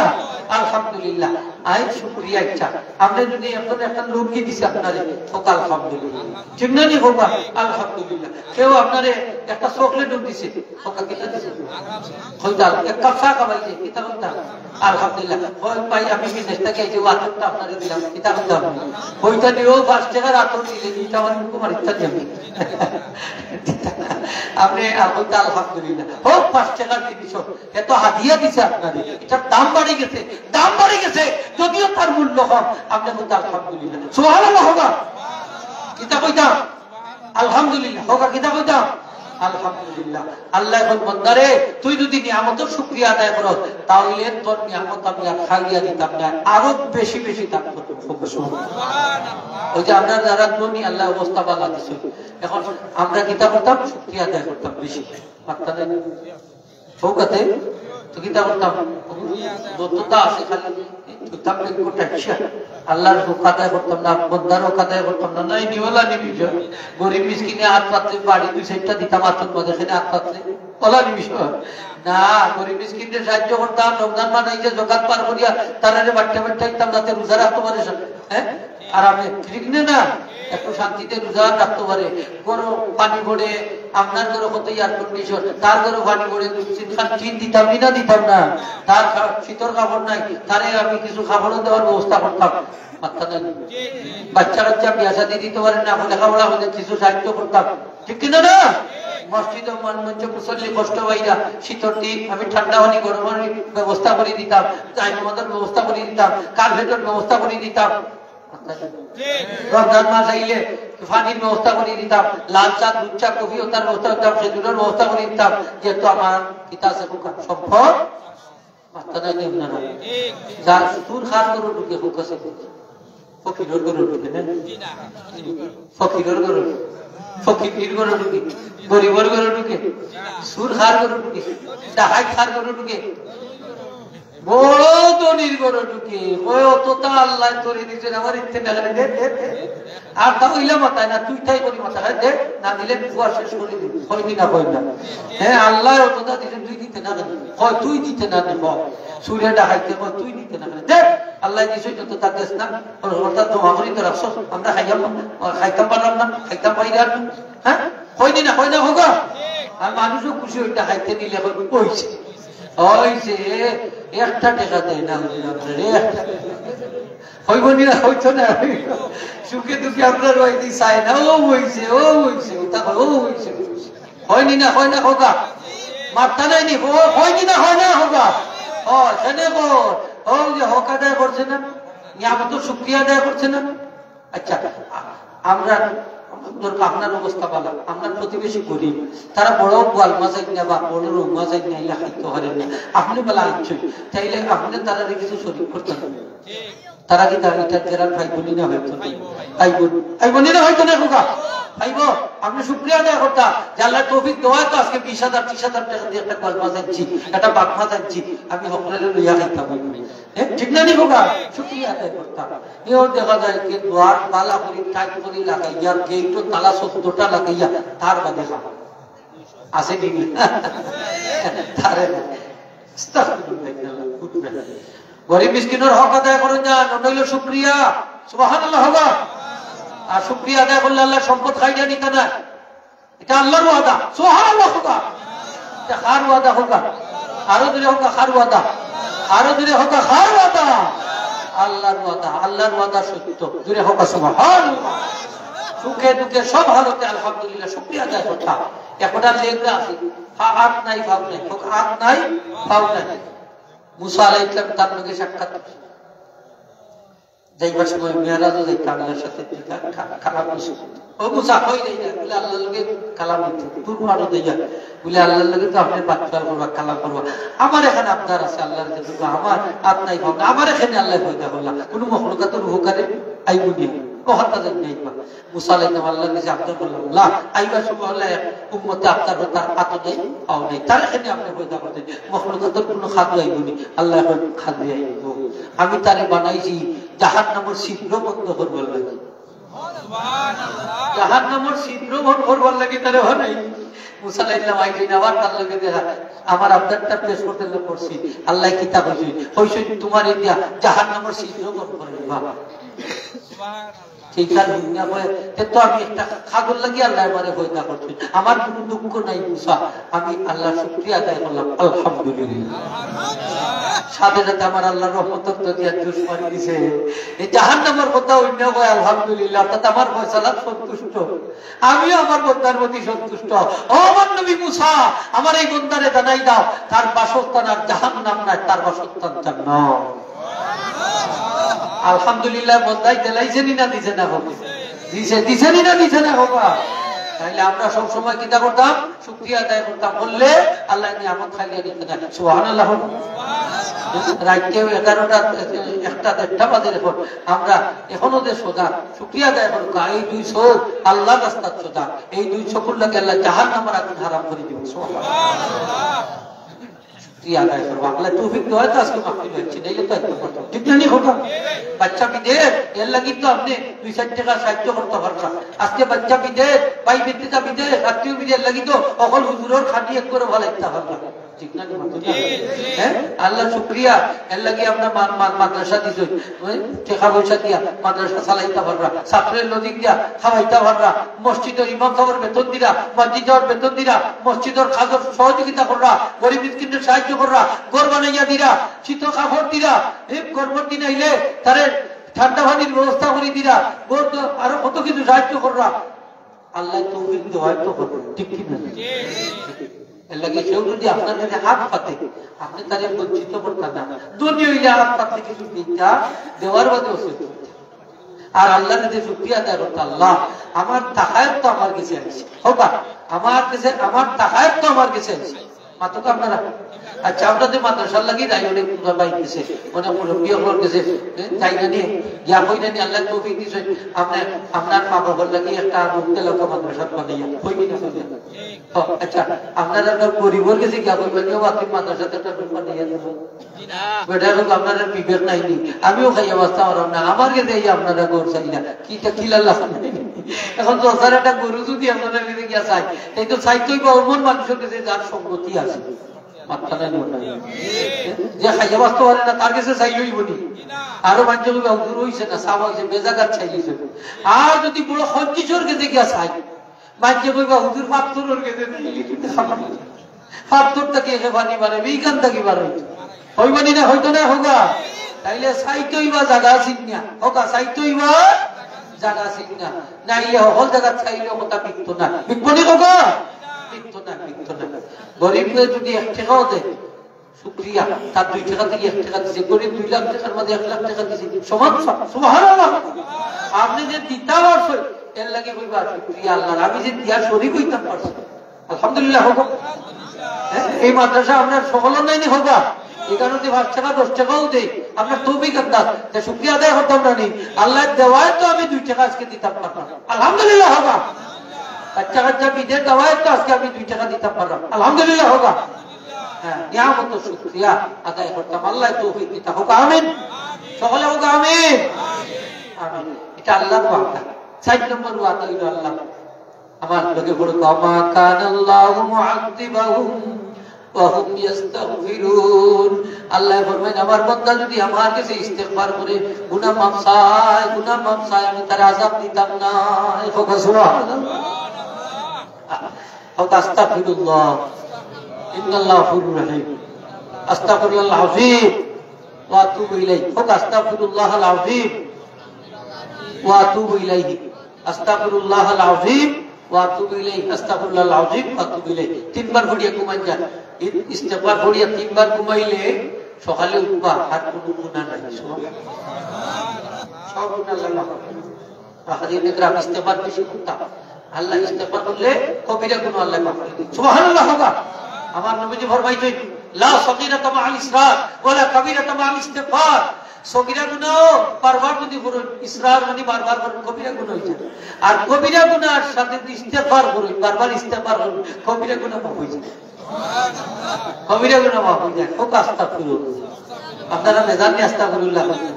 S1: আলহামদুলিল্লাহ। আই শুকরিয়া ইচ্ছা আপনি যদি এখন একটা লোককে দিছে আপনারে হোক আলহামদুলিল্লাহ, ঠিক না নি হোক আলহামদুলিল্লাহ। কেউ আপনারে একটা চকলেট দিছে হোক কিতা দিছে হইতাল, এক কাপ চা খাওয়াইছে কিতা হইতাল আলহামদুলিল্লাহ। ওই ভাই আমি বিদেশ থেকে এই যে আতরটা আপনারে দিলাম কিতা হইতাল, ওইটা দিয়েও 5 টাকার আতর দিলে এটা আমার কুমার ইচ্ছা দিবেন আপনি হইতা আলহামদুলিল্লাহ। হোক 5 টাকার জিনিস এত হাদিয়া দিছে আপনারে, এটার দাম বাড়ে গেছে, দাম বাড়ে গেছে, যদিও তার মূল্য কম, আপনি বলতে আলহামদুলিল্লাহ। সুবহানাল্লাহ। হোক কিতা কইতাম আলহামদুলিল্লাহ, হোক কিতা কইতাম আলহামদুলিল্লাহ। আল্লাহ এখন বন্দারে তুই যদি নিয়ামতের শুকরিয়া আদায় করো তাহলে তোর নিয়ামত আমি আর খাইয়া দিতাম না, আরো বেশি বেশি দান করতে। ওই যে আমরা যারা ধনী আল্লাহ অবস্থা ভালো দিছে, এখন আমরা কিতা করতাম শুকরিয়া আদায় করতাম বেশি, হোকাতে তো কিতা করতাম দত্ততা আছে খালি আল্লাহর আদায় করতাম না, বন্দার আদায় করতাম না। নাই নিওলা নিবিষ গরিব মিসকিনে হাত পাতলে বাড়ি 2-4টা দিতাম আতর মধ্যে, সেটা হাত পাতলে ওলা নিবিষ না। গরিব মিসকিনকে সাহায্য করতাম, রমজান মাস যে জকাত পার করিয়া তারা বাট্টা বাট্টা দিতাম যাতে রোজা রাখতে পারে। হ্যাঁ আরামে ঠিক না, একটু শান্তিতে রোজা রাখতে পারে। গরু পানি পড়ে আপনার ঘরে কত এয়ার কন্ডিশন, তার ঘরে পানি পড়ে টিন দিতাম না দিতাম না, তার শীতল কাপড় নাই, তারে আমি কিছু খাবারও দেওয়ার ব্যবস্থা করতাম। বাচ্চা কাচ্চা বিয়া শাদী দিতে পারেন না, লেখাপড়া হলে কিছু সাহায্য করতাম, ঠিক কিনা না। মসজিদে মঞ্চ মুসল্লি কষ্ট পাইরা শীতল দিন আমি ঠান্ডা পানি গরম পানির ব্যবস্থা করে দিতাম, টাইমের ব্যবস্থা করে দিতাম, কার্পেটের ব্যবস্থা করে দিতাম। রমজান মাস আইলে পানির ব্যবস্থা করে দিতাম, লাল চা দুধ চা কফি তার ব্যবস্থা করতাম, সেগুলোর ব্যবস্থা করে দিতাম। যেহেতু আমার পিতা সম্ভব যার সুর খার করে ঢুকে হুক আছে ফকিরের করে ঢুকে না, ফকিরের করে ফকির করে ঢুকে, গরিবের করে ঢুকে, সুর খার করে ঢুকে, ডাহাই খার করে ঢুকে, বড় ধনির ঘরে ঢুকে ওই অতটা আল্লাহ করে দিচ্ছেন আমার ইচ্ছে না আর তা হইলে মাথায় না, তুই তাই করি মাথায় দে না দিলে বুয়া শেষ করে দিবি, হইবি না কই না। হ্যাঁ আল্লাহ অতটা দিলে তুই দিতে না হয়, তুই দিতে না দেব সুরে ডাকাইতে হয়, তুই দিতে না দে আল্লাহ দিছই তো তার দেশ না অর্থাৎ জমা করি তো রাখছ, আমরা খাইতাম পারলাম না, খাইতাম পারি আর হ্যাঁ হয়নি না, হয় না হোক। আর মানুষও খুশি ওইটা খাইতে নিলে কইছে হইছে একটা টাকা দেয় না, হইব না হইতো না, সুখে দুঃখে আপনার হইতে চাই না, ও হইছে ও হইছে ও হইছে, হয়নি না হয় না হোগা মারতা নাইনি, হয়নি না হয় না হোগা ও সেনে ও যে হক আদায় করছে না, নিয়ামত শুকরিয়া আদায় করছে না। আচ্ছা আমরা আপনার অবস্থা ভালো, আপনার প্রতিবেশী গরিব, তারা বড় গোয়াল মাছ না বা বড় রোগ মাছ না এলা খাইতে পারেন না, আপনি বেলা আনছেন তাইলে আপনি তারা কিছু শরীর করতে হবে, তারা কি তার এটা জেরার ভাই বলি না হয়তো আইবনি না হয়তো না খোকা আইব। আপনি শুকরিয়া আদায় করতা যে আল্লাহ তৌফিক দেওয়া তো আজকে 20,000-30,000 টাকা দিয়ে একটা গোয়াল মাছ আনছি, একটা বাঘ মাছ আনছি, আমি সকলে লইয়া খাইতাম। ঠিক না নি হোগা শুকরিয়া আদায় করতাম এও দেখা যায় যে দুয়ার বালা করি টাইট করি লাগাইয়া গেইটো তালা 14টা লাগাইয়া তার বাদে আছে কি তারে গরিব মিসকিনের হক আদায় করে যান নইলে শুকরিয়া সুবহানাল্লাহ হোগা আর শুকরিয়া আদায় করলে আল্লাহ সম্পদ খাইয়া নিতে না এটা আল্লাহর ওয়াদা সুবহানাল্লাহ হোগা এটা কার ওয়াদা হোগা আরো দিলে হোগা কার ওয়াদা আরো দিলে হোগা কার ওয়াদা আল্লাহর ওয়াদা সত্য জুড়ে হোগা সুবহানাল্লাহ সুখে দুঃখে সব হালতে আলহামদুলিল্লাহ শুকরিয়া আদায় করতাম এখন আর লেখা আছে হাত নাই ভাব নাই হাত নাই ভাব নাই মুসা আলাইহিস সালাম তার লগে সাক্ষাৎ যাইবার সময় মেরাজও যাই কালামের সাথে কালাম করছে ও মুসা কই যাই না বলে আল্লাহর লগে কালাম করতে তুই পারো দেই যা বলে আল্লাহর লগে তো আপনি বাচ্চা করবা কালাম করবা আমার এখানে আপনার আছে আল্লাহর কাছে আমার আপনাই ভাব আমার এখানে আল্লাহ পয়দা করলা কোন মখলুকাতের রূহ করে আইবুনি ও হত্যা দেন নাই মুসা আলাইহিস সালাম আল্লাহর কাছে আবদার করলেন আল্লাহ আইবা সুবহানাল্লাহ উম্মতে আপনার তার হাত নেই পাও নেই তার এখানে আপনি পয়দা করতেন মখলুকাতের কোন খাদ্য আইবুনি আল্লাহ খাদ্য আইব আমি তারে বানাইছি জাহান্নামের ছিদ্র বন্ধ করবার লাগে জাহান্নামের ছিদ্র বন্ধ করবার লাগে তারে বানাই মুসা আলাইহিস সালাম আইছেন আবার তার লগে দেখা আমার আবদারটা পেশ করতে করছি আল্লাহ কিতাব হইছে হইছে তোমার ইয়া জাহান্নামের ছিদ্র বন্ধ করে দিবা ঠিক আছে দুনিয়া বলে তো আমি একটা খাগল লাগি আল্লাহ আমারে পয়দা করছি আমার কোনো দুঃখ নাই মুসা আমি আল্লাহর শুকরিয়া আদায় করলাম আলহামদুলিল্লাহ সাথে সাথে আমার আল্লাহর রহমতের তো দিয়া জুস মারি দিয়েছে এই জাহান্নামের কথা অন্য কয় আলহামদুলিল্লাহ তাতে আমার ফয়সালা সন্তুষ্ট আমিও আমার বন্দার প্রতি সন্তুষ্ট ও আমার নবী মুসা আমার এই বন্দারে জানাই দাও তার বাসস্থান আর জাহান্নাম না তার বাসস্থান জান্নাত আলহামদুলিল্লাহ বন্দাই দিলাইছেন না দিছে না বাবা দিছেন না দিছে না বাবা তাহলে আমরা সব সময় কিটা করতাম শুকরিয়া আদায় করতাম বললে আল্লাহ নিয়ামত খাইয়ে দিতেন সুবহানাল্লাহ রাইতে 11টা 1টা 1টা বাজে এখন আমরা এখনো যে সোজা শুকরিয়া আদায় করব এই 200 আল্লাহর রাস্তায় সোজা এই 200 কুল্লাকে আল্লাহ জাহান্নামের আগুন হারাম করে দিবেন সুবহানাল্লাহ আদায় করবো আল্লাহ তৌফিক তো হয়তো আজকে মাহফিল হচ্ছে নাইলে তো একদম করতাম ঠিক না হোক বাচ্চা বিদেশ এর লাগি তো আপনি 2-4 টাকা সাহায্য করতে পারবেন আজকে বাচ্চা বিদেশ ভাই বিদ্যা বিদেশ আত্মীয় বিদেশ লাগি তো অকল হুজুরের খাটি এক করে ভালো একটা পারবেন ঠিক না হ্যাঁ আল্লাহ শুকরিয়া এর লাগি আমরা মাদ্রাসা দিছো টাকা পয়সা দিয়া মাদ্রাসা চালাইতে পারবা ছাত্রের লজিক দিয়া খাওয়াইতে পারবা মসজিদের ইমাম সাহেবের বেতন দিরা মসজিদের বেতন দিরা মসজিদের খাজর সহযোগিতা কররা গরিব মিসকিনদের সাহায্য কররা ঘর বানাইয়া দিরা শীত কাপড় দিরা এই গরমের দিন আইলে তারে ঠান্ডা পানির ব্যবস্থা করে দিরা আরো কত কিছু সাহায্য কররা আল্লাহ তৌফিক দেওয়ায় তো করবে ঠিক কি না লাগে কেউ যদি আপনার কাছে হাত পাতে আপনি তারে বঞ্চিত করতেন না দুনিয়া হাত পাতে কিছু দিকটা দেওয়ার বাদে ওষুধ আর আল্লাহ যদি শুকরিয়া আদায় করতে আল্লাহ আমার তাকায়ত তো আমার কাছে আছে হোক আমার কাছে আমার তাকায়ত তো আমার কাছে আছে মাত্র তো আপনারা আচ্ছা আপনাদের মাদ্রাসার লাগি যাই অনেক ভাই গেছে অনেক মুরব্বী হল গেছে যাই না নিয়ে ইয়া কই না নিয়ে আল্লাহ তৌফিক দিছে আপনার মা বাবার লাগি একটা মুক্তি লোক মাদ্রাসা বানাইয়া কই না আচ্ছা আপনারা গরিবর গেছে কি কই বলে আপনি মাদ্রাসাতে একটা রুম বানাইয়া দেবেন বেটা লোক আপনারা বিবেক নাই নি আমিও খাই অবস্থা আমার না আমার কাছে এই আপনারা গর চাই না কিটা কি লাল্লা এখন তো স্যার একটা গরু যদি আপনারা কাছে গিয়া চাই এই তো চাইতেই বা অমন মানুষের কাছে যার সঙ্গতি আছে যে খাইয়া বাঁচতে পারে না তার কাছে চাইলেই বলি আরো মানুষ দূর হইছে না সাবা হয়েছে বেজাগার চাইলেছে আর যদি বড় হজ্জিসর কাছে গিয়া চাই মানুষ কইবা হুজুর পাথরের কাছে পাথরটাকে এসে পানি পারে বিজ্ঞান থাকি পারে হইবানি না হইতো না হোগা তাইলে চাইতেই বা জায়গা চিনিয়া হোগা চাইতেই বা জায়গা চিনিয়া নাইলে হল জায়গা চাইলেও কথা বিকত না বিকবনি হোগা গরিবকে যদি 1 টাকাও দেয় শুকরিয়া তার 2 টাকা থেকে 1 টাকা দিছে গরিব 2 লাখ টাকার মধ্যে 1 লাখ টাকা দিছে সমান সুবহানাল্লাহ আপনি যে দিতা পারছেন এর লাগি কইবা শুকরিয়া আল্লাহর আমি যে দিয়া শরীক হইতাম পারছি আলহামদুলিল্লাহ হোক এই মাদ্রাসা আপনার সকল নাই নি হোক এই কারণে 5 টাকা 10 টাকাও দেই আপনার তৌফিক আল্লাহ যে শুকরিয়া আদায় করতাম না নি আল্লাহ দেওয়ায় তো আমি 2 টাকা আজকে দিতাম পারতাম আলহামদুলিল্লাহ হোক বাচ্চা কাচ্চা বিদের দেওয়ায় তো আজকে আমি 2 টাকা দিতে পারলাম আলহামদুলিল্লাহ হোগা নিয়ামত শুকরিয়া আদায় করতাম। আল্লাহ তৌফিক দিতা হোক, আমিন। সকলে হোক আমিন, আমিন। এটা আল্লাহ ওয়াদা। 4 নম্বর ওয়াদা হইল আল্লাহ আমার লোকে বড় মা কানাল্লাহু মুআযিবাহুম ওয়া হুম ইস্তাগফিরুন। আল্লাহ ফরমায় আমার বান্দা যদি আমার কাছে ইস্তিগফার করে গুনাহ মাফ চায় আমি তার আযাব দিতাম না। সুবহানাল্লাহ। আস্তাগফিরুল্লাহ ইন্নাল্লাহু গফুরুর রহিম। আস্তাগফিরুল্লাহল আযীম ওয়া আতুবু ইলাইহি। আস্তাগফিরুল্লাহল আযীম ওয়া আতুবু ইলাইহি। আস্তাগফিরুল্লাহল আযীম ওয়া আতুবু ইলাইহি। আস্তাগফিরুল্লাহল আযীম ওয়া আতুবু ইলাইহি। 3 বার পড়িয়া ঘুমাই যান। ইস্তিগফার পড়িয়া 3 বার ঘুমাইলে সকালে উঠবা আর কোনো গুনাহ নাই। সুবহানাল্লাহ। সব গুনাহ আল্লাহ মাফ করে দেন। একরাম ইস্তিগফার বেশি করতা। আল্লাহ ইস্তিগফার করলে কবিরা গুনাহ আল্লাহ মাফ করে দেন। সুবহানাল্লাহ। আমার নবীজি ফরমাইছেন লা সগীরাতা মা'আল ইসরার ওয়ালা কাবীরাতা মা'আল ইস্তিগফার। সগীরা গুনাহ বারবার যদি করুন, ইসরার মানে বারবার করুন, কবিরা গুনাহ হয়ে যায়। আর কবিরা গুনাহর সাথে ইস্তিগফার করুন, বারবার ইস্তিগফার করুন, কবিরা গুনাহ মাফ হয়ে যায়। কবিরা গুনাহ মাফ হয়ে যায়। হোক আস্তাগফিরুল্লাহ। আপনারা মেজান নিয়ে আস্তাগফিরুল্লাহ করবেন।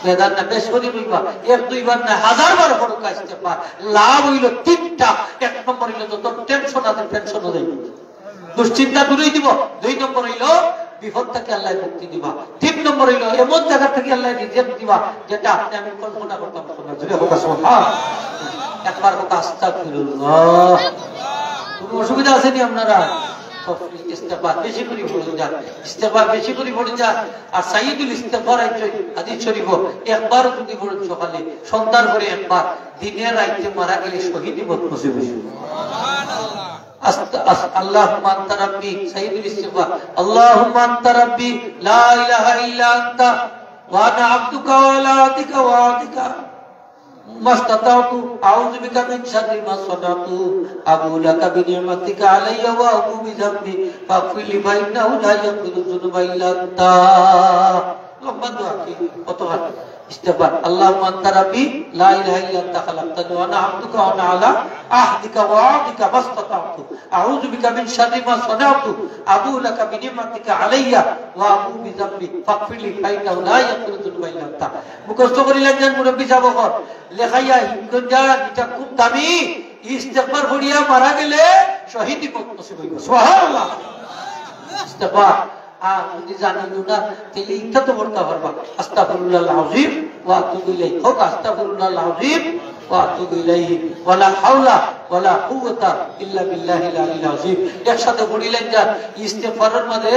S1: মেজান না বেশ করি বলবা 1-2 বার না 1000 বার পড়ো ইস্তিগফার। লাভ হইল 3টা। 1 নম্বর হইল যত টেনশন আছে টেনশন হয়ে যাবে, দুশ্চিন্তা দূরে দিব। 2 নম্বর হইল বিপদ থেকে আল্লাহ মুক্তি দিবা। 3 নম্বর হইল এমন জায়গা থেকে আল্লাহ রিজিক দিবা যেটা আপনি আমি কল্পনা করতাম না। জুড়ে হোক সুবহান। একবার হোক আস্তাগফিরুল্লাহ। কোনো অসুবিধা আছে নি আপনারা? ইস্তিগফার বেশি করে পড়ে যান, ইস্তিগফার বেশি করে পড়ে যান। আর সাইয়্যিদুল ইস্তিগফার হাদিস শরীফ একবার যদি পড়েন সকালে, সন্ধ্যার পরে একবার, দিনে রাতে মারা গেলে শহীদি মত নসিব হবে। সুবহানাল্লাহ। اللهم انت ربي سيد الاستغفار اللهم انت ربي لا اله الا انت وانا عبدك ولا عبدك وعبدك ما استطعت اعوذ بك من شر ما صنعت ابو لك بنعمتك علي وابو بذنبي فاغفر لي فانه لا يغفر الذنوب الا انت লম্বা দোয়া কি কতবার ইস্তিগফার আল্লাহুম্মা আনতা রাব্বি লা ইলাহা ইল্লা আনতা খালাকতানি ওয়া আনা আবদুকা ওয়া আনা আলা আহদিকা ওয়া ওয়া'দিকা মাসতাতা'তু আউযু বিকা মিন শাররি মা সানা'তু আবু লাকা বিনি'মাতিকা আলাইয়া ওয়া আবু বিযামবি ফাগফির লি ফাইন্নাহু লা ইয়াগফিরু যুনুবা ইল্লা আনতা। মুখস্থ করিলেন যেন মুরব্বি সাহেবকর লেখাইয়া হিমগঞ্জা এটা খুব দামি। ইস্তিগফার পড়িয়া মারা গেলে শহীদি মত নসিব হইব। সুবহানাল্লাহ। ইস্তিগফার আর যদি জানেন না তাহলে ইচ্ছা তো পড়তে পারবা। আস্তাগফিরুল্লাহল আযীম ওয়া আতুবু ইলাইহি। হোক আস্তাগফিরুল্লাহল আযীম ওয়া আতুবু ইলাইহি ওয়ালা হাওলা ওয়ালা কুওয়াতা ইল্লা বিল্লাহিল আলিয়্যিল আযীম। একসাথে পড়িলেন যা ইস্তিগফারের মধ্যে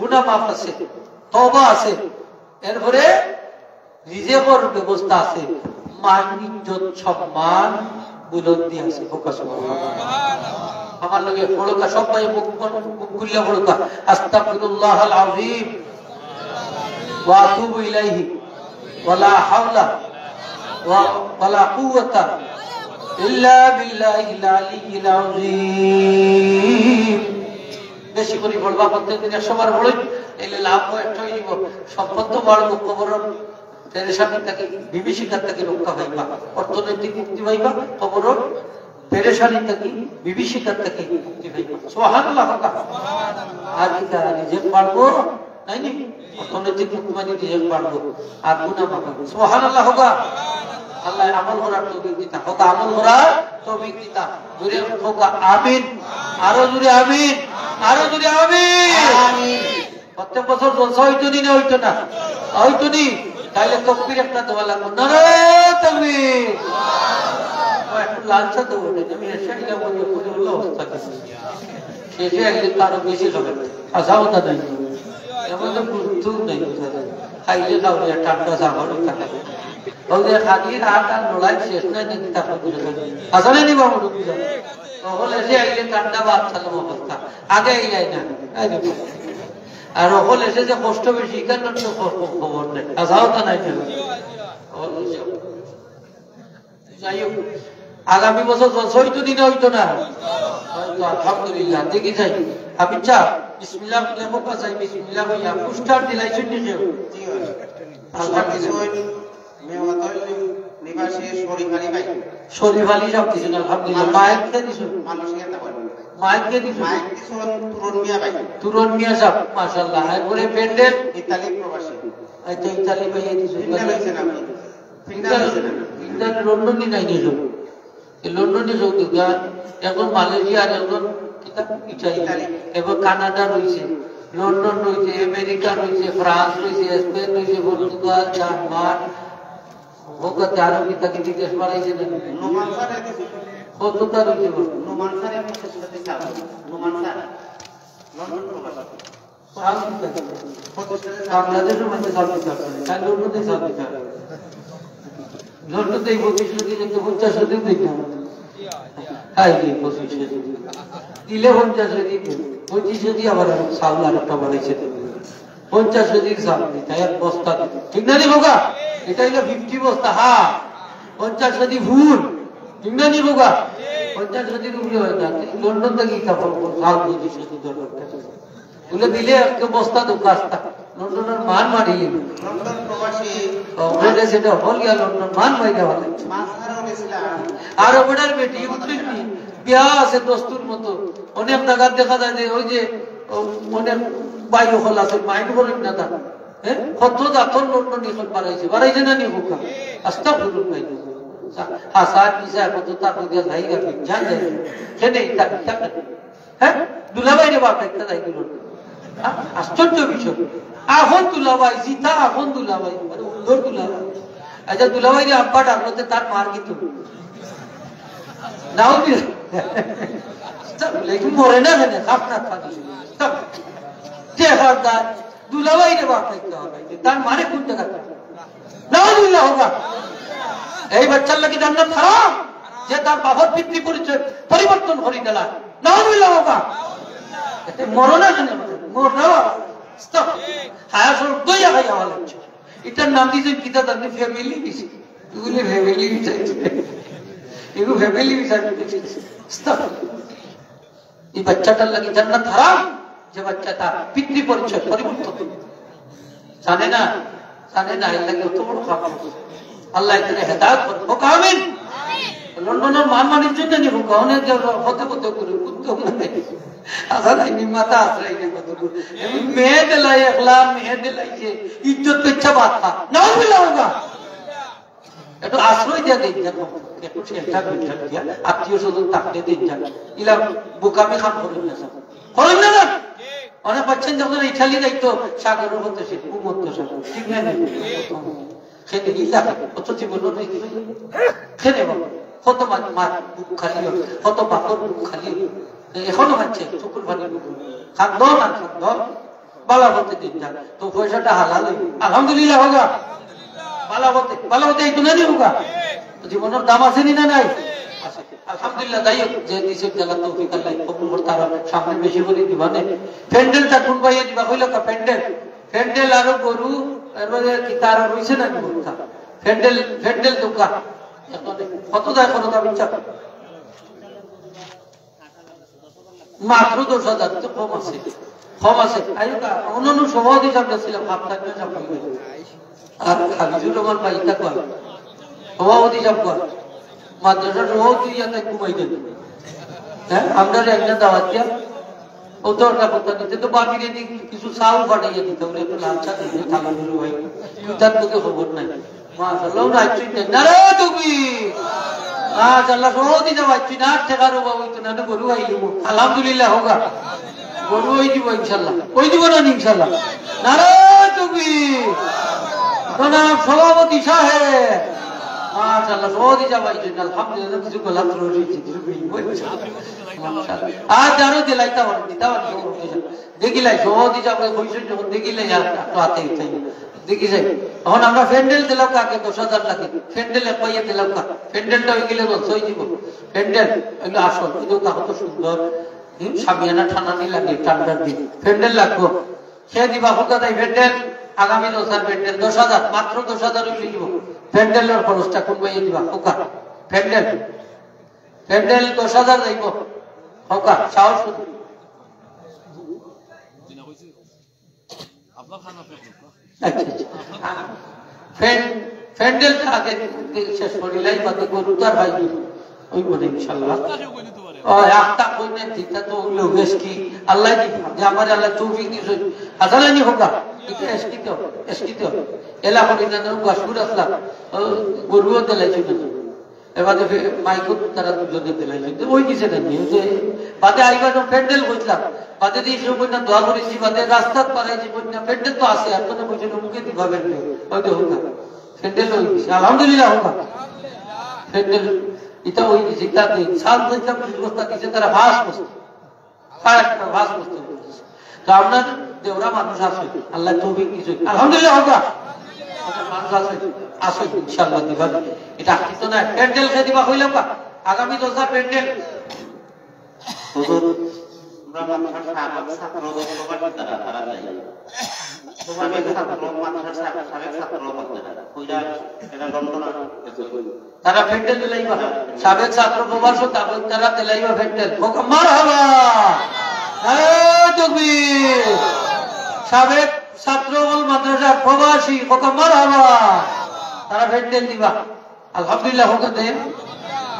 S1: গুনাহ মাফ আছে, তওবা আছে, এরপরে রিজিকের ব্যবস্থা আছে, মান ইজ্জত সম্মান বুলন্দি আছে। হোক সুবহানাল্লাহ। আমার লগে পড়কা সবাই মুখ খুললে পড়কা আস্তাগফিরুল্লাহল আযীম ওয়া আতুবু ইলাইহি ওয়ালা হাওলা ওয়ালা কুওয়াতা ইল্লা বিল্লাহিল আলিয়্যিল আযীম। বেশি করে পড়বা, প্রত্যেকদিন 100 বার পড়ই, তাহলে লাভ একটা হইব। সম্পদ তো বাড়বো, কবর পেরেশানি থেকে বিভীষিকা থেকে রক্ষা পাইবা, অর্থনৈতিক মুক্তি পাইবা, কবর পেরেশানি থেকে বিভীষিকা থেকে মুক্তি পাইবা। সুবহানাল্লাহ। আর কি রিজিক বাড়বো, তাই না? অর্থনৈতিক মুক্তি মানে রিজিক বাড়বো আর গুনাহ মাফ হবে। সুবহানাল্লাহ। আল্লাহ আমল করার তৌফিক দিতা হোক, আমল করার তৌফিক দিতা। জোরে হোক আমিন, আরো জোরে আমিন, আরো জোরে আমিন। প্রত্যেক বছর জলসা হইতো না? হইতো না? হইতো নি? তাইলে তাকবীর একটা দেওয়া লাগবে। নারে তাকবীর। একটু লালসা তো ওঠে, আমি এসে মধ্যে করে হলো অবস্থা কিছু শেষে একদিন আরো বেশি হবে। আশাওতা নাই, এমন গুরুত্ব নেই, খাইলে দাও ঠান্ডা সাবান থাকে ওদের খাদির হাত আর লড়াই শেষ নাই নাকি তারপর আসলে নি বাবু বুঝা তখন এসে আইলে ঠান্ডা বাদ চালাম অবস্থা আগে আইলাই না। আর ওখানে এসে যে কষ্ট বেশি এখানে খবর নেই, আশাওতা নাই। যাই হোক, আগামী বছর হইতো দিনে হইতো না? আলহামদুলিল্লাহ। দেখি যাই আমি চা বিসমিল্লাহ লেখো চাই বিসমিল্লাহ ভাইয়া পুস্টার দিলাই শুনি যে শরীফ আলী সব কিছু আলহামদুলিল্লাহ। মায়ের খেয়ে দিছো মাইকে দিছো তুরন মিয়া সাহেব মাশাআল্লাহ এরপরে প্যান্ডেল
S2: ইতালি প্রবাসী
S1: আচ্ছা ইতালি ভাইয়া দিছো ইন্ডিয়ান লন্ডনে নাই দিছো এই লন্ডনে সৌদি এখন মালয়েশিয়া আর এখন ইটালি এবং কানাডা রয়েছে লন্ডন রয়েছে আমেরিকা রয়েছে ফ্রান্স রয়েছে স্পেন রয়েছে পর্তুগাল জার্মান ওখানে আরো কি তাকে বিদেশ বাড়াইছে কতটা রয়েছে বাংলাদেশের মধ্যে লন্ডনে এই 25 দিন দিলে 25 দিন আবার সাউল আর একটা বাড়াইছে 50 দিন সাল তাই এক বস্তা ঠিক না নিবোগা এটা হলো 50 বস্তা হ্যাঁ 50 দিন ভুল ঠিক না নিবোগা 50 দিন উপরে হয়ে যাচ্ছে লন্ডন থেকে কাপড় সাল 25 দিন দরকার বলে দিলে এক বস্তা তো কাজটা লন্ডনের মান মারিয়ে
S2: লন্ডন প্রবাসী
S1: ওটা সেটা হল গিয়া লন্ডন মান মাইরা ভালো আর ওটার বেটি উঠলি বিয়া আছে দস্তুর মতো অনেক জায়গা দেখা যায় যে ওই যে অনেক বাইরে হল আছে মাইন্ড করেন না তারা হ্যাঁ কত জাতর লন্ডন এখন বাড়াইছে না নিয়ে হোক আস্তা ভুলুন নাই হাসান পিসা কত তাকে দিয়ে যাই গেছে জান যাই সেটাই হ্যাঁ দুলাবাইরে বাপ একটা যাই গেল আশ্চর্য বিষয় এখন দুলাবাই জিতা এখন দুলাবাই মানে উন্দর দুলাবাই আচ্ছা দুলাবাই রে আব্বা ডাকলোতে তার মার কিন্তু নাও মরে না কেন আপনার দুলাবাই রে বাপ থাকতে হবে তার মারে কোন জায়গা নাও দুল্লাহ হোগা এই বাচ্চার লাগি জান্নাত হারাম যে তার বাবার পিতৃ পরিচয় পরিবর্তন করি দিলা নাও দুল্লাহ হোগা মরনা কেন এটার নাম দিয়েছে কিতা তাদের ফ্যামিলি এগুলি ফ্যামিলি এগুলো ফ্যামিলি এই বাচ্চাটার লাগে জান্নাত হারাম যে বাচ্চাটা পিতৃ পরিচয় পরিবর্তন জানে না এর লাগে অত বড় খারাপ আল্লাহ এখানে হেদায়ত হোক আমিন লন্ডনের মান মানির জন্য নিব অনেক হতে হতে করে উদ্যোগ মাতা আশ্রয় মেয়ে দিলাই একলা মেয়ে দিলাইছে ইজ্জত পেচ্ছা বাদ খা নাও মিলা হোগা একটু আশ্রয় দিয়া দিন যান একটু শেল্টার দিয়া আত্মীয় স্বজন থাকতে দিন যান ইলা বোকামি খান করেন না করেন না অনেক পাচ্ছেন যখন ইটালি যাইতো সাগরের মধ্যে সে ভূমধ্য সাগর ঠিক না সেটা ইলা কত জীবন খেলে কত মার বুক খালি কত বাপর বুক খালি এখনো হচ্ছে চকুর পানি খাদ্য না খাদ্য বালা হতে দিন যান তো পয়সাটা হালাল আলহামদুলিল্লাহ হোগা বালা হতে এই দুনিয়া হোগা জীবনের দাম আছে না নাই আলহামদুলিল্লাহ তাই যে নিচের জায়গা তৌফিক আল্লাহ কবুল করতে আর সামনে বেশি করে দিবানে প্যান্ডেলটা কোন ভাইয়ে দিবা কইলো কা প্যান্ডেল আর গরু এবারে কি তার রইছে না কথা প্যান্ডেল দোকান কত যায় কত দাম ইচ্ছা মাত্র 10,000 তো কম আছে অন্যান্য সভাপতি সামনে ছিলাম আপনার আর হাবিজুর রহমান ভাই তা কর সভাপতি সাহেব কর মাদ্রাসার সভাপতি ইয়াতে ঘুমাই দেন হ্যাঁ আমরা একটা দাওয়াত দিয়া ও দরকার পড়তে নিতে তো বাকিরে কিছু চাউল ফাটাইয়া দিতে বলে একটু লাল চা দিয়ে থাকা শুরু হয় তার তোকে খবর নাই মাশাআল্লাহ নাইট্রিট নারে তুমি মাশাআল্লাহ সভাপতি যাওয়াচ্ছি না ঠেকারো বাবু তো না গরু আইলু আলহামদুলিল্লাহ হোগা গরু ওই দিব ইনশাআল্লাহ ওই দিব না ইনশাআল্লাহ নারে তুমি জনাব সভাপতি সাহেব মাশাআল্লাহ সভাপতি যাওয়াচ্ছি আলহামদুলিল্লাহ কিছু গোলাপ রয়েছে আজ আরো দিলাইতা দেখিলাই সভাপতি যাবে কইছেন যখন দেখিলাই আর হাতে দেখি যাই এখন আমরা প্যান্ডেল দিলাম কাকে 10,000 লাগে প্যান্ডেল এক পাইয়া দিলাম কা প্যান্ডেলটা হয়ে গেলে রসই দিব প্যান্ডেল এগুলো আসল কিন্তু কত সুন্দর সামিয়ানা ঠান্ডা লাগে ঠান্ডার দিন প্যান্ডেল লাগবো সে দিবা হোক তাই প্যান্ডেল আগামী 10,000 প্যান্ডেল 10,000 মাত্র 10,000 হইলে দিব প্যান্ডেলের খরচটা কোন পাইয়া দিবা হোকা প্যান্ডেল 10,000 যাইব হোকা সাহস প্যান্ডেলটা আগে শেষ করিলাই বাকি গরু তার ভাই ওই বলে ইনশাআল্লাহ একটা কইনে দিতা তো হইলো বেশ কি আল্লাহ দি যে আমার আল্লাহ তৌফিক দিছে আজালানি হোকা এটা এসকিত এলা করে না গাছুর আসলা গরুও দেলাইছে এবারে মাইকো তারা যদি দেলাইছে ওই দিছে না যে বাদে আইবা তো প্যান্ডেল কইছিলাম বাদে দিয়ে সব না দোয়া করেছি বাদে রাস্তা পারাইছি না প্যান্ডেল তো আছে আপনারা কইছে মুখে দিবাবেন হয়তো হোকা প্যান্ডেল হই দিছে আলহামদুলিল্লাহ হোকা প্যান্ডেল এটা ওই দিছে তাতে সাল দিতাম ব্যবস্থা দিছে তারা ভাস বসে কারেক্ট ভাস বসে তো আপনার দেওরা মানুষ আছে আল্লাহ তৌফিক দিছে আলহামদুলিল্লাহ হোকা মানুষ আছে আসো ইনশাআল্লাহ দিবা এটা কিন্তু না প্যান্ডেল খেয়ে দিবা কইলাম কা আগামী 10টা প্যান্ডেল
S2: হুজুর ব্রাহ্মণ সাহেব ছাত্র প্রবাসী তারা যাই সাবেক ছাত্র মাদ্রাসা সাবেক ছাত্র মাদ্রাসা কইরা এটা লন্ডন
S1: তারা প্যান্ডেল দিলাইবা সাবেক ছাত্র প্রবাসী তারা দিলাইবা প্যান্ডেল মারহাবা নারে তাকবীর সাবেক ছাত্র মাদ্রাসা প্রবাসী মারহাবা তারা প্যান্ডেল দিবা আলহামদুলিল্লাহ হোক দেন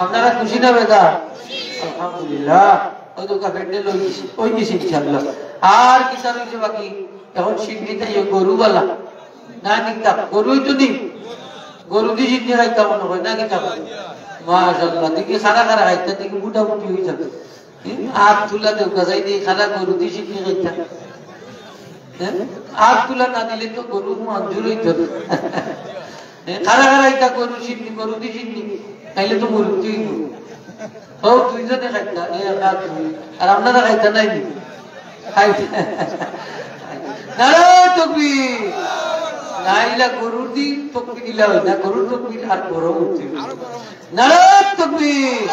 S1: আপনারা খুশি না বেদা আলহামদুলিল্লাহ ওই দুকা প্যান্ডেল ওই দিছি ইনশাআল্লাহ আর কি তার হইছে বাকি এখন সিদ্ধিতে গরুওয়ালা না নিতা গরুই তো নি গরু দি সিদ্ধি রাইতা মনে হয় না কিতা মাশাআল্লাহ দেখি সারা সারা রাইতা দেখি বুটা বুটি হই যাবে আর তুলা দেও গাজাই দিয়ে খানা গরু দি সিদ্ধি রাইতা আর তুলা না দিলে তো গরু মঞ্জুর হইতো খারা খারা এটা গরু সিদ্ধি গরু দি সিদ্ধি তাইলে তো মরুতি ও দুইজনে খাইতা আর আপনারা খাইতা নাই নারে তাকবীর নাইলা গরুর দি তকবীর দিলা হয় না গরুর তকবীর আর বড় হচ্ছে নারে তাকবীর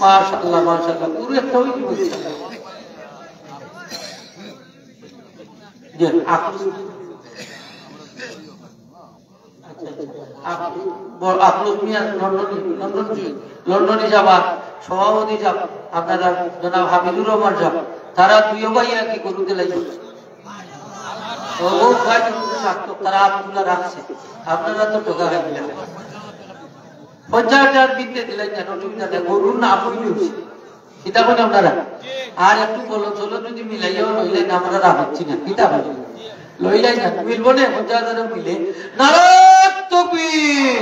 S1: মাশাআল্লাহ মাশাআল্লাহ পুরো একটা হই বলছে যে লন্ডনে যাবা সভাপতি যাব আপনারা জনাব হাবিবুর রহমান যাব তারা দুই ভাই আর কি গরুতে লাগবে তারা আব্দুল্লাহ রাখছে আপনারা তো টোকা খাইলেন 50,000 দিতে দিলেন কেন গরুর না হইছে এটা বলে আপনারা আর একটু বলো চলো যদি মিলাইও লইলেন আমরা রাখছি না কিতা বলি লইলাই না মিলবো না 50,000 মিলে নারে তাকবীর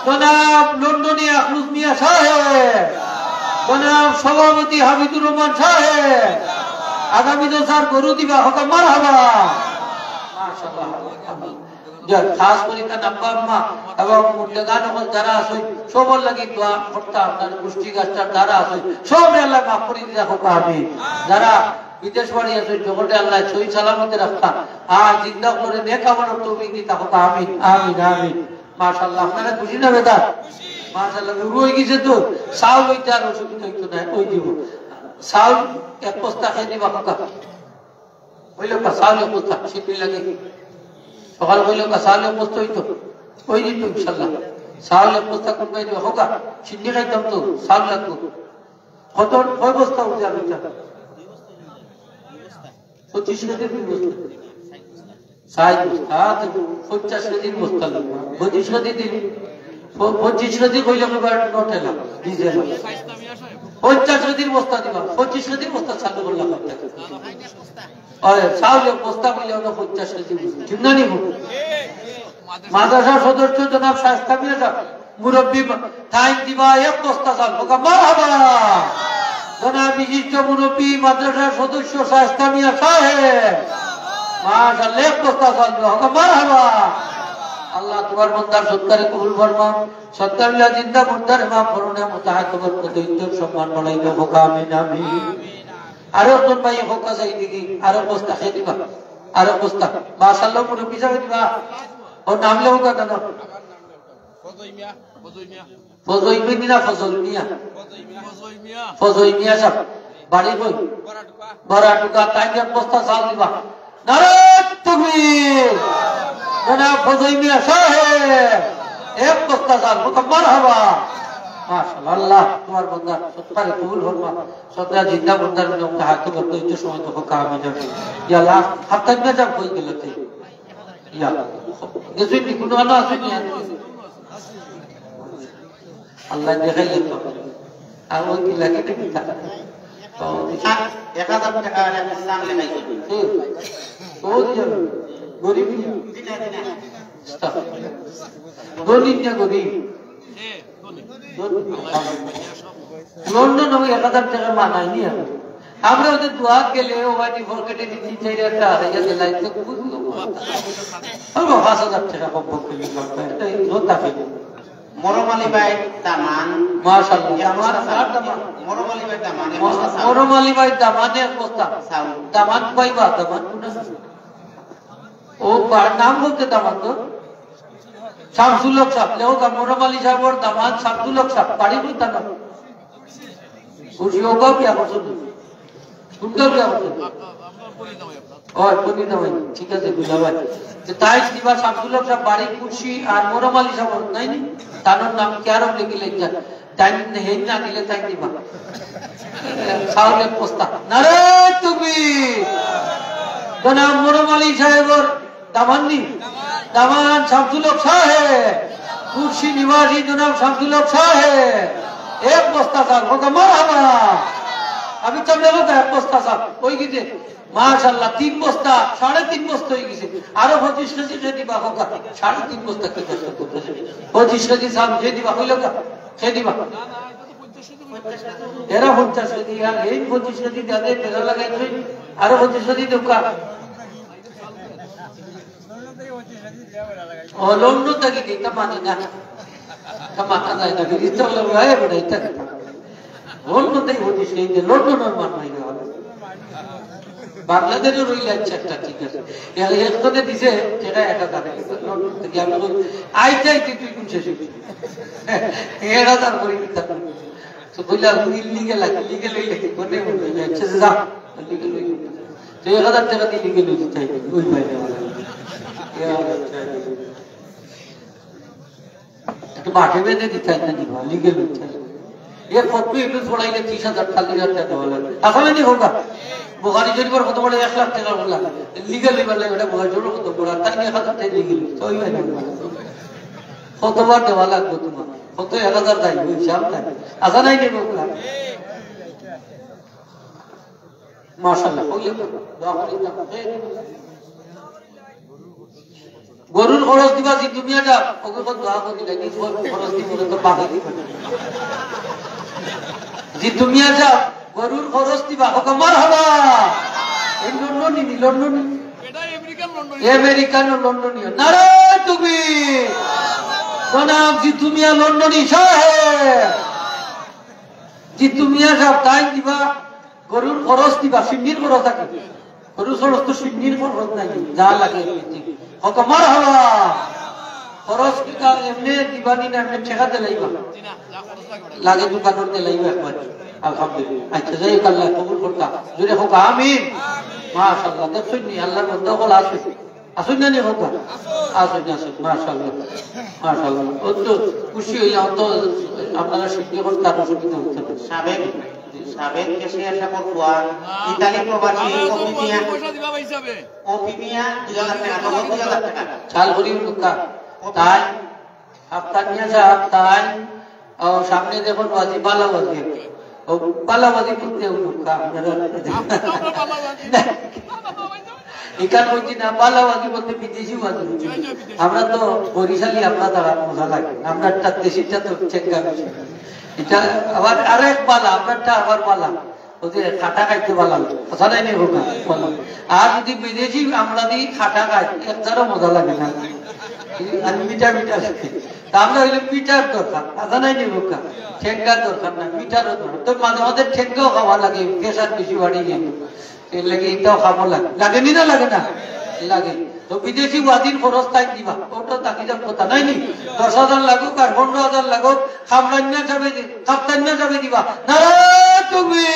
S1: জনাব লন্ডনে আখলুস মিয়া সাহেব জনাব সভাপতি হাবিবুর রহমান সাহেব আগামী 10 গরু দিবা হোক মারহাবা মাশাআল্লাহ যে খাস করে নাম্বার মা এবং মুরগান যারা আছে সবার লাগি দোয়া করতে আপনার পুষ্টি গাছটার যারা আছে সব আল্লাহ মাফ করে দিয়া হোক আমিন যারা বিদেশ বাড়ি আছে জগতে আল্লাহ সহি সালামতে রাখা আর জিন্দা করে নেক আমল তৌফিক দিতা হোক আমিন আমিন আমিন মাশাআল্লাহ আপনারা খুশি না বেটা মাশাআল্লাহ শুরু হয়ে গেছে তো চাউল হইতে আর অসুবিধা হইতো না ওই দিব চাউল এক বস্তা খেয়ে দিবা হোক হইলো কা চাউল এক বস্তা শীত লাগে সকাল হইলো কা চাউল এক বস্তা হইতো ওই দিত ইনশাআল্লাহ চাউল এক বস্তা কোনবাই দিব হোক সিদ্ধি খাইতাম তো চাউল লাগতো কত কয় বস্তা হচ্ছে আমি 25 কেজির বস্তা 60 বস্তা 50 কেজির বস্তা 25 কেজি দিন 25 কেজি কইলে নটেলা ডিজেল 50 কেজির বস্তা দিবা 25 কেজির বস্তা চালু করলাম চাউলের বস্তা কইলে 50 কেজি ঠিক না নিব মাদ্রাসার সদস্য জনাব শাস্তা মিলে যাব মুরব্বী টাইম দিবা এক বস্তা চাল হোকা মারহাবা জনাব বিশিষ্ট মুরব্বী মাদ্রাসার সদস্য শাস্তা মিয়া সাহেব মাশাআল্লাহ এক বস্তা চাল হোকা মারহাবা আল্লাহ তোমার বান্দার সৎকারে কবুল ফরমাও সৎকারিল্লাহ জিন্দা মুর্দার মাফ করুন মুতাহাক্কিমত ইজ্জত সম্মান বাড়াইলো হোক আমিন আমিন আর একজন ভাই হোক চাই দেখি আর বস্তা খেয়ে দিবা আর বস্তা মাশাআল্লাহ মুরব্বী সাহেব দিবা ও নাম লেও না না ফজই মিয়া ফজই মিয়া সাহেব বাড়ি কই বড়াটুকা তাই এক বস্তা চাল দিবা নারে তাকবীর জনাব ফজই মিয়া সাহেব এক বস্তা চাল হোক মারহাবা মাশাআল্লাহ তোমার বান্দা সত্তারে কবুল ফরমা সত্তা জিন্দা মুর্দার নাম তাহাকে বলতে ইচ্ছে সময় তো হোক আমিন ইয়া আল্লাহ হাফতা মে যাব কই গেলতে ইয়া আল্লাহ গেছুই নি কোনো না আসুনি আল্লাহ দেখাইলে তো আর ওই কি লাগে কি থাকে
S2: 1000 টাকা ইসলাম লেখাই
S1: ও গরিব গরিব না গরিব লন্ডন ওই 1000 টাকা মানায়নি আমরা ওদের দোয়াত গেলে ও বাড়ি ফরকেটে দিচ্ছি চাই একটা হাজার দিলাই তো বুঝলো 5000 টাকা কম করতে এটা থাকে
S2: মরমালি ভাই দামান
S1: মাশাআল্লাহ দামান
S2: মরমালি ভাই দামান
S1: মরমালি ভাই দামানে বস্তা দামান পাইবা দামান ও নাম বলতে দামান তো শামসুল হক সাহেব লেও কা মরমালি সাহেবর দামান শামসুল হক সাহেব বাড়ি বলতা না খুশি হোগা কি করছো সুন্দর কি করছো ওই বলি না ভাই ঠিক আছে বুঝাবাই যে তাই দিবা শামসুল হক সাহেব বাড়ি খুশি আর মরমালি সাহেব নাই নি তার নাম কেরম লিখি লেখা টাইম নেই না দিলে তাই দিবা সাউলে পোস্তা নারে তুমি জনাব মরমালি সাহেবর দামাননি দামান শামসুল হক সাহেব খুশি নিবাসী জনাব শামসুল হক সাহেব এক বস্তা সাহেব হোক মারহাবা আমি চামড়া লোক এক বস্তা সাহেব ওই গিয়ে মাশাআল্লাহ 3 বস্তা 3.5 বস্তা হয়ে গেছে আরো 25 কেজি যে দিবা হোক 3.5 বস্তা কি কষ্ট করতে 25 কেজি সাহেব যে দিবা হইল কা সে দিবা এরা 50 কেজি আর এই 25 কেজি দাদে পেরা লাগাইছে আরো 25 কেজি দোকা ও লন্ডন থেকে দিতা মানি না কামাতা যায় না বিস্তর লাগায় বড় এটা লন্ডন থেকে 25 কেজি লন্ডনের মান নাই বাংলাদেশের রইল একটা ঠিক আছে একজনে দিছে সেটা 1000 থেকে আমি আইটাই তুই কোন শেষ 1000 করে দিতা তো বইলা লিগেল হইলে কোনে বলবে আচ্ছা যা লিগেল হইলে তো 1000 টাকা দিয়ে লিগেল হইতে চাই ওই বাইরে একটু মাঠে বেঁধে দিতে চাই না দিবা লিগেল হইতে ये फतवे इतने थोड़ा ही 30,000 40,000 টাকা বলে আসলে नहीं होगा बुखारी शरीफ और खतम 1 लाख টাকা बोला लीगल लेवल में बेटा बुखारी शरीफ तो बोला तक नहीं खाता थे लीगल तो ही नहीं खतवा देवा लागो तुम खतो 1000 दाई हिसाब था ऐसा नहीं बोला माशाल्लाह हो गया दुआ करें গরুর খরচ দিবা যে দুনিয়া যা ওকে কত দোয়া করে লাগি খরচ দিব তো বাকি দিবা যে দুনিয়া যা গরুর খরচ দিবা ওকে মারহাবা এই লন্ডন এটা আমেরিকান লন্ডনীয় নারে তুমি জনাব জি দুনিয়া লন্ডনী সাহেব জি দুনিয়া সব তাই দিবা গরুর খরচ দিবা সিন্নির খরচ আছে গরুর খরচ তো সিন্নির খরচ নাই যা লাগে ওকে মারহাবা খরচ কি কা এমনি দিবানি না এমনি ঠেকাতে লাইবা লাগে দোকানের তে লাইবা একবার আলহামদুলিল্লাহ আচ্ছা যাই আল্লাহ কবুল করতা জুরে হোক আমিন মাশাআল্লাহ দেখুন নি আল্লাহর বন্দা হল আছে আসুন না নি হোক আসুন মাশাআল্লাহ মাশাআল্লাহ ও তো খুশি হইলাম তো আপনারা শিখতে করতে আর সুবিধা হচ্ছে
S2: সাবেক কেশিয়ার সাহেব কোয়ার ইতালি প্রবাসী ওপিমিয়া 2000 টাকা 2000 টাকা
S1: চাল করি লুকা তাই আপনার নিয়ে সাহেব তাই ও সামনে দেখুন ওয়াজি বালাওয়াজি ও বালাওয়াজি করতে লুকা আপনারা এখান হইছি না বালাওয়াজি বলতে বিদেশি ওয়াজি আমরা তো বরিশালী আমরা তারা মজা লাগে আমরা একটা দেশিটা তো চেঙ্গা এটা আবার আরেক বালা আপনারটা আবার বালা ওদের খাটা খাইতে বালা কথা নাই নেই হোক আর যদি বিদেশি আমরা দিই খাটা খাই একটারও মজা লাগে না আর মিঠা তা আমরা হইলে পিঠার দরকার কথা নাই নেই হোক ঠেঙ্গার দরকার না পিঠারও দরকার তো মাঝে মাঝে ঠেঙ্গাও খাওয়া লাগে প্রেশার বেশি বাড়ি গেল এর লাগে এটাও খাবো লাগেনি না লাগে না লাগে তো বিদেশি ওয়াজির খরচ তাই দিবা ওটা তাকি যাব কথা নাই নি 10,000 লাগুক আর 15,000 লাগুক খামরান্না যাবে কাপ্তান্না যাবে দিবা না তুমি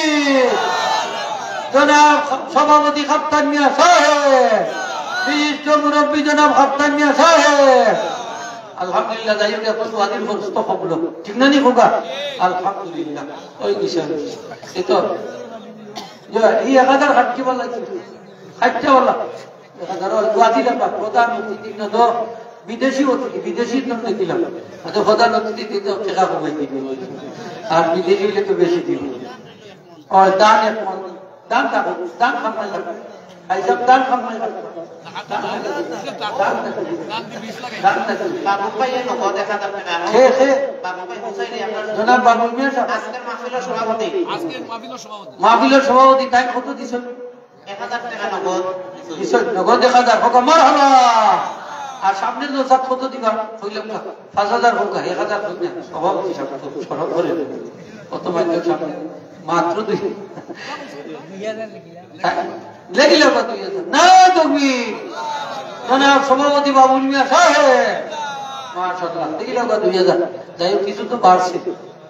S1: জনাব সভাপতি কাপ্তান্না সাহেব বিশিষ্ট মুরব্বী জনাব কাপ্তান্না সাহেব আলহামদুলিল্লাহ যাই হোক এখন ওয়াজির খরচ তো হলো ঠিক না নি হোগা আলহামদুলিল্লাহ ওই বিষয় এই তো এই 1000 খাটকি বলা খাটতে বলা প্রধানমন্ত্রী বিদেশি অতিথি, বিদেশির নাম দেখিলাম আচ্ছা প্রধান অতিথি দিতে টাকা কমাই দিবে, আর বিদেশি হলে তো বেশি দিবে। আর দান দান থাকো, দান খামাই লাগবে, এইসব দান খামাই লাগবে,
S2: বাবু ভাই নগদ 1000 টাকা। বাবু ভাই হুসাইনি আপনার
S1: জনাব বাবুল মিয়া সাহেব
S2: আজকের মাহফিলের সভাপতি,
S1: মাহফিলের সভাপতি, তাই কত দিছেন?
S2: 1000 টাকা নগদ
S1: দিছেন নগদ 1000 হোক, মারহাবা। আর সামনের দোসাত কত দিবা? হইলাম না 5000 হোক, 1000 হোক না, সভাপতি সাহেব তো সরব করে কত মাইকের সামনে মাত্র 2 লেগিল কত না তুমি জনাব সভাপতি বাবুল মিয়া সাহেব মাশাআল্লাহ লেগিল কত 2000। যাই হোক কিছু তো বাড়ছে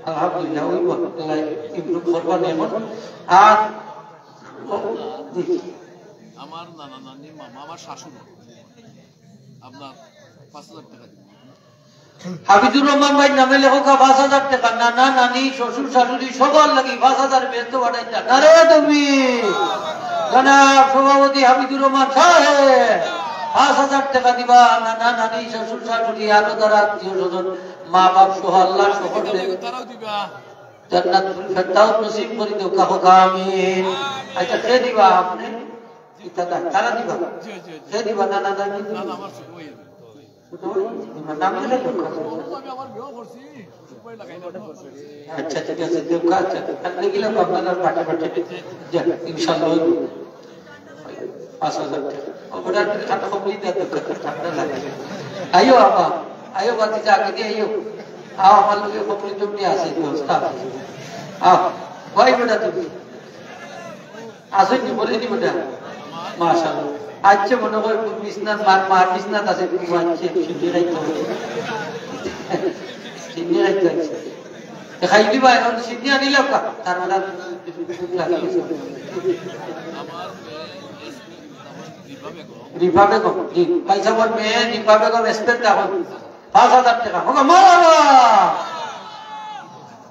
S1: আলহামদুলিল্লাহ, ওই আল্লাহ ইমপ্রুভ করবার নিয়ম। আর
S3: আমার নানা নানি মামা আমার শাশুড়ি আপনার 5000 টাকা দিবেন।
S1: হাবিজুর রহমান ভাই নামে লেখা 5000 টাকা, নানা নানি শ্বশুর শাশুড়ি সবার লাগি 5000 ব্যস্ত বাড়াইতা না রে তুমি জনাব সভাপতি হাবিজুর রহমান সাহেব 5000 টাকা দিবা। নানা নানি শ্বশুর শাশুড়ি আরো যারা আত্মীয় স্বজন মা বাপ সহ আল্লাহ সকলকে
S3: তারাও দিবা
S1: জান্নাতুল ফেরদাউস নসিব করে দাও, কাহো আমিন। আচ্ছা কে দিবা? আপনি তারা দিবা,
S3: জি জি
S1: কে দিবা? নানা নানি
S3: না আমার ওই
S1: নাম দিলে তো
S3: আমি আমার বিয়ে করছি উপায় লাগাই না।
S1: আচ্ছা ঠিক আছে দেব কা। আচ্ছা আপনি গেলে আপনারা পাঠা পাঠা যা ইনশাআল্লাহ 5000 টাকা ওটা খাতা কমপ্লিট দেব ঠান্ডা লাগে। আইও আপা, আইও বাতি জাগে দিয়ে আইও, আও আমার লোকে কমপ্লিট জমনি আছে ব্যবস্থা আছে। আও ভাই বেটা তুমি আসেন কি বলে নি বেটা মাশাআল্লাহ। আচ্ছা মনে হয় বিছনাত মার বিছনাত আছে ঘুমাচ্ছে, সিদ্ধি রাইতে সিদ্ধি রাইতে দেখাই দিবা এখন সিদ্ধি আনিলাম কা তার মানে
S3: আমার
S1: রিফা বেগম জি ভাই সাহেব মেয়ে রিফা বেগম এক্সপেক্ট এখন 5000 টাকা হোক মারহাবা।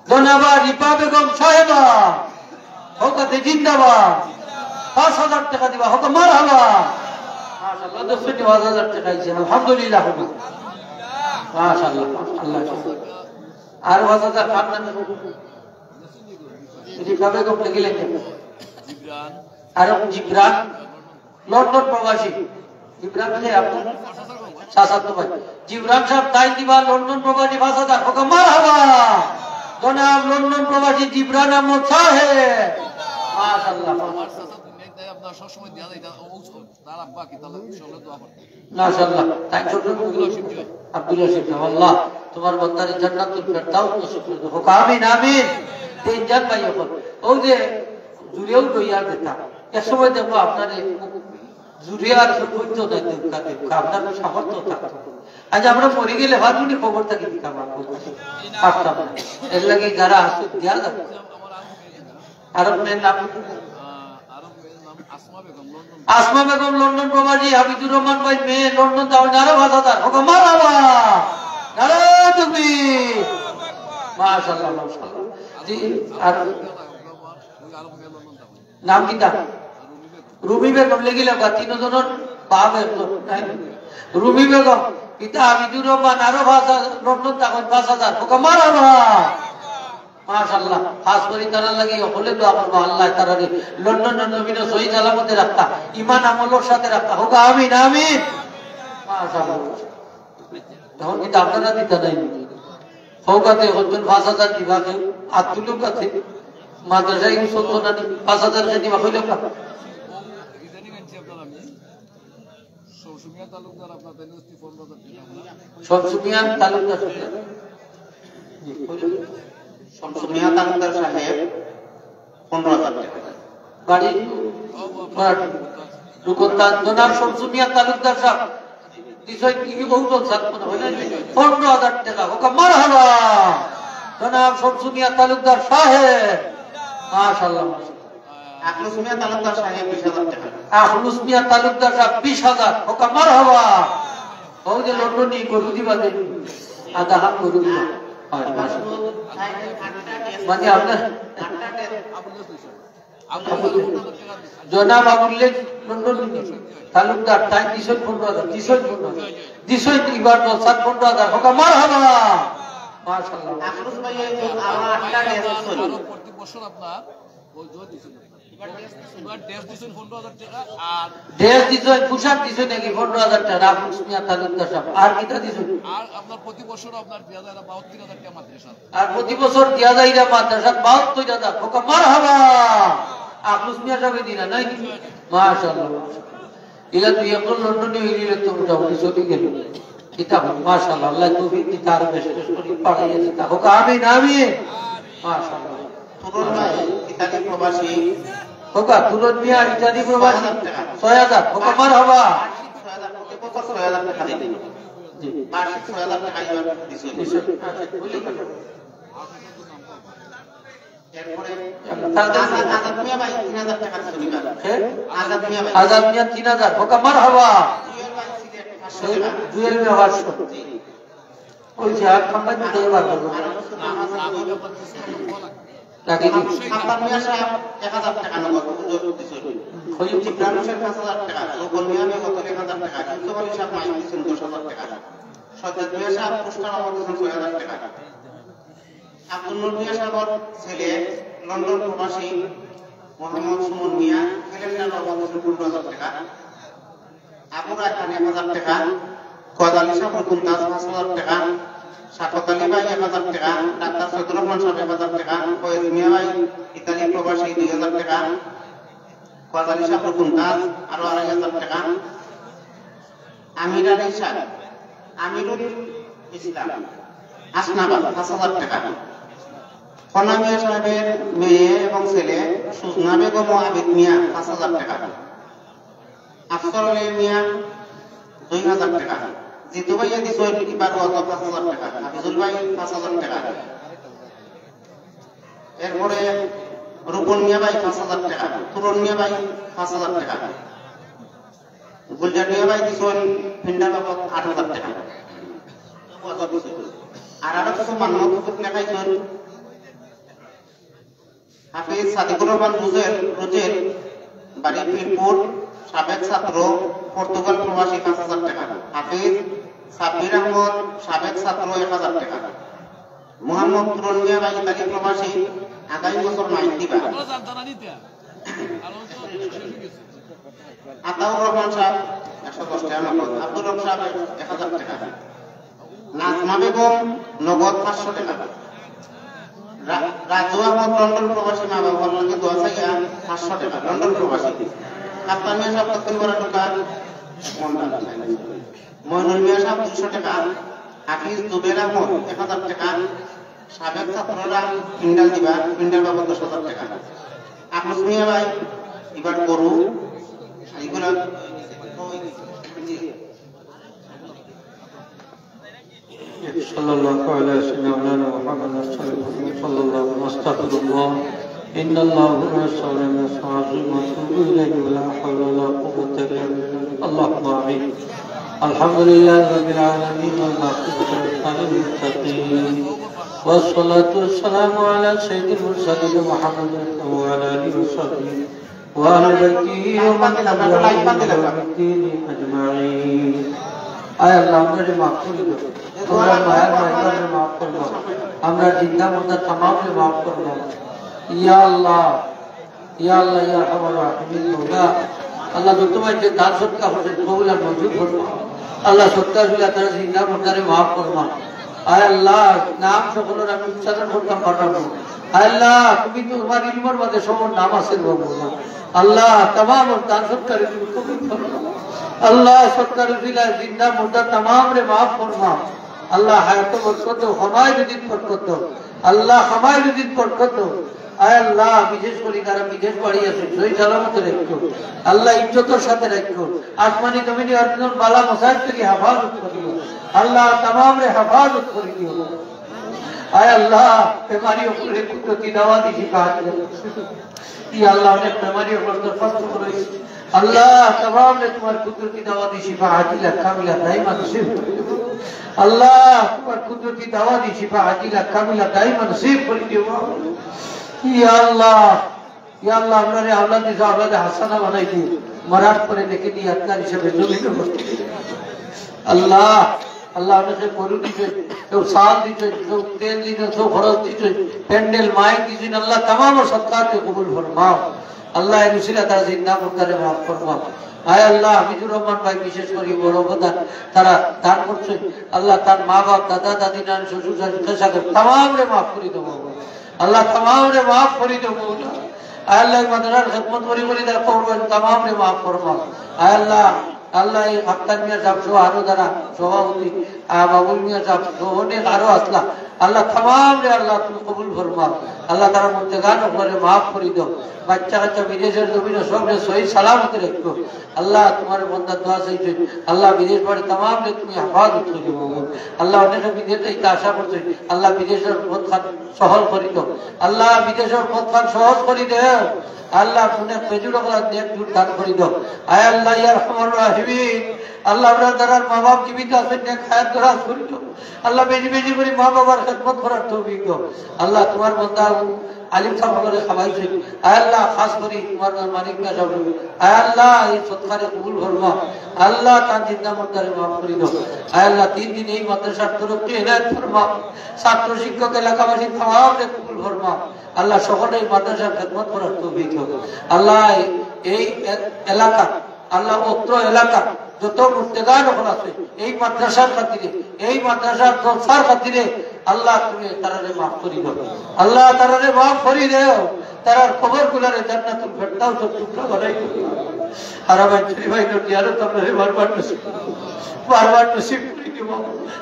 S1: জনাবা রিফা বেগম সাহেবা হোক জিন্দাবাদ, 5000 টাকা দিবা হোক মারহাবা। মাশাআল্লাহ 10,000 টাকা দিয়েছেন আলহামদুলিল্লাহ মাশাআল্লাহ আল্লাহ আর 5000 আপনার রিফা বেগম লিখলেন
S3: জিবরান
S1: আর জিবরান লন্ডন প্রবাসী জিবরান কে আপনার শাসাতো ভাই জিবরান সাহেব তাই দিবা লন্ডন প্রবাসী 5000 হোক মারহাবা। জনাব লন্ডন প্রবাসী জিবরান আহমদ সাহেব মাশাআল্লাহ
S3: আমার চাচা দুনিয়ায় তাই আপনার সব সময় দেয়া যায় তার আব্বা কি তাহলে সবলে দোয়া করতে
S1: মাশাআল্লাহ। তাই ছোট আব্দুল রশিদ আল্লাহ তোমার বান্দার জান্নাতুল ফেরদাউস নসিব করে দাও হোক আমিন আমিন। তিনজন ভাই এখন ও যে জুড়েও লইয়া দেখা এক সময় দেখো আপনার জুড়ে আর হইতো না দুঃখা দুঃখ আপনার সামর্থ্য থাকতো। আজ আমরা মরে গেলে হারমোনি খবর থাকি দিতাম পারতাম না, এর লাগে যারা আসতে দেওয়া যাবে। আরব মেয়ের নাম আসমা বেগম লন্ডন প্রবাসী হাবিজুর রহমান ভাই মেয়ে লন্ডন তাও আরো 5000 হোক মারহাবা। নারে তুমি মাশাআল্লাহ মাশাআল্লাহ জি। আর নাম কি তা? রুমি বেগম লেগিলা বা তিনজনের বাপ রুমি বেগম পিতা হাবিজুর রহমান আরো 5000 লন্ডন তখন 5000 হোক মারহাবা। মাশাআল্লাহ খাস করে তারা লাগি হলে তো আমার আল্লাহ তারা লন্ডন নবীন সহি সালামতে রাখতা, ঈমান আমলের সাথে রাখতা হোক আমিন আমিন মাশাআল্লাহ। তখন কিন্তু আপনারা দিতে নাই হোকাতে হচ্ছেন 5000 দিবা কেউ আত্মুলুক আছে মাদ্রাসায় চলতো না 5000 কে দিবা হইল না।
S3: ইদানিং আনছি আপনার আমি সৌসুমিয়া তালুকদার আপনার বেনুস্তি 15000 টাকা
S1: শমসুমিয়া তালুকদার
S2: শামসুমিয়া তালুকদার সাহেব 15000 টাকা
S1: বাড়ি দুকন্দার জনাব শমসুমিয়া তালুকদার সাহেব বিষয় কি বহুজন ছাত্র হলেন 15000 টাকা হোক মারহাবা। জনাব শমসুমিয়া তালুকদার সাহেব মাশাআল্লাহ
S2: আখলুস মিয়া তালুকদার সাহেব 20000 টাকা
S1: আখলুস মিয়া তালুকদার সাহেব 20000 হোক মারহাবা। ও যে লন্ডনী গরু দিবা দেন আধা হাত গরু দিবা হয় মাশাআল্লাহ। মানে আপনার জনাব আবুল্লেখ লন্ডন তালুকদার তাই 315,000 দিছই এবার জলসাত 15,000 হোক মারহাবা মাশাআল্লাহ
S2: আফরোজ ভাই আমরা আটটা ড্রেস করি
S3: প্রতি বছর আপনার ওই জয় দিছেন এবার ড্রেস দিছেন 15,000 টাকা আর
S1: ড্রেস দিছই পোশাক দিছই নাকি 15,000 টাকা রাফুস মিয়া তালুকদার সাহেব আর কিটা দিছই
S3: আর আপনার প্রতি বছর আপনার 72,000 টাকা মাদ্রাসা
S1: আর প্রতি বছর দিয়া যাইরা মাদ্রাসা 72,000 হোক মারহাবা আফরোজ মিয়া সাহেব দিনা নাই মাশাআল্লাহ ইলা তুই এখন লন্ডনে হইলে তো মোটামুটি চলে গেল কিতাব মাশাআল্লাহ আল্লাহ তৌফিক দি তার বেশি করে পড়াইয়া দিতা হোক আমিন আমিন মাশাআল্লাহ
S2: তুরুন ভাই ইতালি প্রবাসী
S1: হোক তুরুন মিয়া ইত্যাদি প্রবাসী 6,000 হোক মারহাবা
S2: 6,000 প্রতি বছর 6,000 টাকা দিন জি বার্ষিক 6,000 টাকা এবার দিছেন এরপরে আজাদ মিয়া ভাই 3,000 টাকা দিছেন আজাদ মিয়া ভাই
S1: 3,000 হোক মারহাবা
S2: জুয়েল ভাই সিলেট 500 টাকা
S1: জুয়েল মিয়া 500
S2: জি
S1: ওই যে আর খাম্বাই দিতে পারবো নাকি
S2: সাম্পার মিয়া সাহেব 1,000 টাকা নগদ দিছেন
S1: খলিল
S2: ইব্রাহিম সাহেব 5,000 টাকা সুবল মিয়া নগদ 1,000 টাকা ইউসুফ আলী সাহেব মাইন দিছেন 10,000 টাকা সজ্জাদ মিয়া সাহেব পুরস্কার নগদ দিছেন 6,000 টাকা আব্দুল নূর মিয়া সাহেবের ছেলে লন্ডন প্রবাসী মোহাম্মদ সুমন মিয়া ক্যালেন্ডার নগদ দিছেন 15,000 টাকা আবু রায়হান 1,000 টাকা কোদালি সাহেব কুন্তাজ 5,000 টাকা শাফাত আলী ভাই 1,000 টাকা ডাক্তার সৈয়দুর রহমান সাহেব 1,000 টাকা ফয়েজ মিয়া ভাই ইতালি প্রবাসী 2,000 টাকা কোদালি সাহেব কুন্তাজ আরো 2,500 টাকা আমির আলী সাহেব আমিরুল ইসলাম আসনাবাদ 5,000 টাকা ফনা মিয়া সাহেবের মেয়ে এবং ছেলে সুজনা বেগম ও আবিদ মিয়া 5,000 টাকা আফসর আলী মিয়া 2,000 টাকা জিতু ভাইয়া দিছো এবার 5,000 টাকা হাফিজুল ভাই 5,000 টাকা এরপরে রূপন মিয়া ভাই 5,000 টাকা তুরন মিয়া ভাই 5,000 টাকা গুলজার মিয়া ভাই দিছো ফিন্ডা বাবদ 8,000 টাকা আর আরো কিছু মান্যত লেখাইছেন হাফিজ সাদিকুর রহমান রুজের বাড়ি পিরপুর সাবেক ছাত্র পর্তুগাল প্রবাসী 5,000 টাকা হাফিজ সাব্বির আহমদ সাবেক ছাত্র 1,000 টাকা মোহাম্মদ তুরন মিয়া ভাই ইতালি প্রবাসী আগামী বছর মাইন দিবা আতাউর রহমান সাহেব 110 টাকা নগদ আব্দুর রহমান সাহেব 1,000 টাকা নাজমা বেগম নগদ 500 টাকা রাজু আহমদ লন্ডন প্রবাসী মা বাবার লগে দোয়া চাইয়া 500 টাকা লন্ডন প্রবাসী কাপ্তান মিয়া সাহেব দক্ষিণ টাকা মইনুল মিয়া সাহেব 200 টাকা হাফিজ জুবের আহমদ 1,000 টাকা সাবেক ছাত্ররা ফিন্ডাল দিবা ফিন্ডাল বাবদ 10,000 টাকা আফরোজ মিয়া ভাই এবার গরু এগুলো
S1: صلى الله على سيدنا محمد صلى الله واستغفر الله إن الله ورسوله يستعظم ويتوب إليه ولا حول ولا قوة إلا بالله اللهم آمين الحمد لله رب العالمين والعاقبة للمتقين والصلاة والسلام على سيد المرسلين محمد وعلى آله وصحبه وأهل بيته ومن تبعهم الدين أجمعين আয় আল্লাহ আমাদের মাফ করে দাও তোমরা মায়ের মায়ের মাফ করে দাও আমরা জিন্দা মুর্দা তামামকে মাফ করে দাও ইয়া আল্লাহ ইয়া আরহামার রাহিমিন মওলা আল্লাহ তোমার যে দান সদকা হচ্ছে কবুল আর মঞ্জুর করো আল্লাহ সদকা বিলা তার জিন্দা মুর্দারে মাফ করবা আয় আল্লাহ নাম সকলের আমি উচ্চারণ করতাম পাঠাবো আয় আল্লাহ তুমি তোমার ইলমের মধ্যে সব নাম আছে বাবা আল্লাহ तमाम দান সদকারে তুমি কবুল করো अल्लाह सत्तर जिला जिंदा मुर्दा तमाम रे माफ फरमा अल्लाह हयात बरकत दो हमाय रिजिक बरकत दो अल्लाह हमाय रिजिक बरकत दो आय अल्लाह विशेष করে যারা বিদেশ বাড়ি আছে সই সালামত রাখো আল্লাহ ইজ্জতের সাথে রাখো আসমানি জমিনে অর্জন বালা মসাইদ থেকে হেফাজত করিও আল্লাহ तमाम রে হেফাজত করিও आय अल्लाह बीमारियों को कुदरती दवा दी शिफा दे या अल्लाह ने बीमारियों को दरखास्त करो अल्लाह तमाम ने तुम्हारी कुदरती दवा दी शिफा आजिला कामिला दाइमा नसीब अल्लाह तुम्हारी कुदरती दवा दी शिफा आजिला कामिला दाइमा नसीब कर दियो या अल्लाह हमरे औलाद दी औलाद हसना बनाई दी मराठ पर लेके दी अत्कार हिसाब जमीन আল্লাহ আল্লাহ অনেকে গরু দিছে, কেউ চাল দিছে, কেউ তেল দিছে, কেউ খরচ দিছে, প্যান্ডেল মাইক দিছেন। আল্লাহ তামাম সৎকারকে কবুল ফরমাও। আল্লাহ এর উসিলা তারা জিন্দা মুর্দারে মাফ ফরমাও। আয় আল্লাহ হামিদুর রহমান ভাই বিশেষ করে বড় অবদান তারা দান করছে। আল্লাহ তার মা বাপ, দাদা দাদি, নান, শ্বশুর শাশুড়ি তামাম রে মাফ করে দেবো। আল্লাহ তামাম রে মাফ করে দেবো। আয় আল্লাহ মাদ্রাসার খেদমত করি তারা করবেন, তামাম রে মাফ ফরমাও। আয় আল্লাহ আল্লাহ এই আক্তার মিয়া সাহেব সহ আরো যারা সভাপতি, বাবুল মিয়া সাহেব সহ অনেক আরো আসলা, আল্লাহ তামাম রে আল্লাহ তুমি কবুল ফরমাও। আল্লাহ তারা মধ্যে গান করে মাফ করে দাও। বাচ্চা কাচ্চা বিদেশের জমিনে সবরে সহি সালামতে রেখো। আল্লাহ তোমার বন্দার দোয়া চাইছে, আল্লাহ বিদেশ বাড়ি তামাম রে তুমি হেফাজত করে দেবো। আল্লাহ অনেকে বিদেশ থেকে আশা করছে, আল্লাহ বিদেশের পথ খান সহল করে দাও। আল্লাহ বিদেশের পথ খান সহজ করে দেও। আল্লাহ শুনে পেজুড় দূর দান করে দাও। আয় আল্লাহ ইয়া রহমান রাহিমিন, আল্লাহ আপনার দ্বারা মা বাপ জীবিত আছেন, খায়াত দ্বারা করে দাও। আল্লাহ বেশি বেশি করে মা বাবার খেদমত করার তৌফিক দাও। আল্লাহ তোমার বন্দা আলিম সাহেব করে খাওয়াইছে, আয় আল্লাহ খাস করে তোমার মানিক মিয়া সাহেব, আয় আল্লাহ এই সৎকারে কবুল ফরমাও। আল্লাহ তার জিন্দা মুর্দারে মাফ করে দাও। আয় আল্লাহ 3 দিন এই মাদ্রাসার তরফে হেদায়েত ফরমাও। ছাত্র শিক্ষক এলাকাবাসী তামাম রে কবুল ফরমাও। আল্লাহ সকলেই মাদ্রাসার খেদমত করার তৌফিক দাও। আল্লাহ এই এলাকা, আল্লাহ অত্র এলাকা যত মুর্তেগান ওখানে আছে এই মাদ্রাসার খাতিরে, এই মাদ্রাসার জলসার খাতিরে আল্লাহ তুমি তারারে মাফ করি দাও। আল্লাহ তারারে মাফ করি দেও। তারার খবর গুলারে জান্নাতুল ফেরদাউস টুকরা বানাই দিও। হারাবাই শরীফাই নটিয়ারও তোমরা বারবার নসিব করে দিও।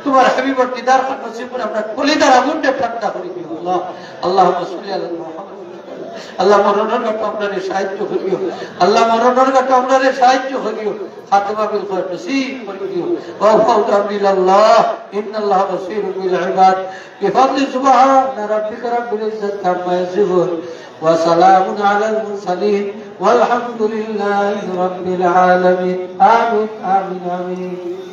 S1: তোমার হাবিবর দিদার খান নসিব করে আমরা কলিদার আগুনটা ঠান্ডা করে দিও। আল্লাহ আল্লাহুম্মা সাল্লি আলা মুহাম্মদ। আল্লাহ মরণের ঘাটে আপনাদের সাহায্য করিও। আল্লাহ মরণের ঘাটে আপনাদের সাহায্য করিও। খাতমা বিল খায়র নসিব করে দিও। ওয়া ফাউদা বিল্লাহ ইন্নাল্লাহ বাসীরুম বিল ইবাদ। বিফাদলি সুবহান রাব্বিকা রাব্বিল ইজ্জাতি আম্মা ইয়াসিফুন ওয়া সালামুন আলাল মুরসালিন ওয়ালহামদুলিল্লাহি রাব্বিল আলামিন। আমিন আমিন আমিন।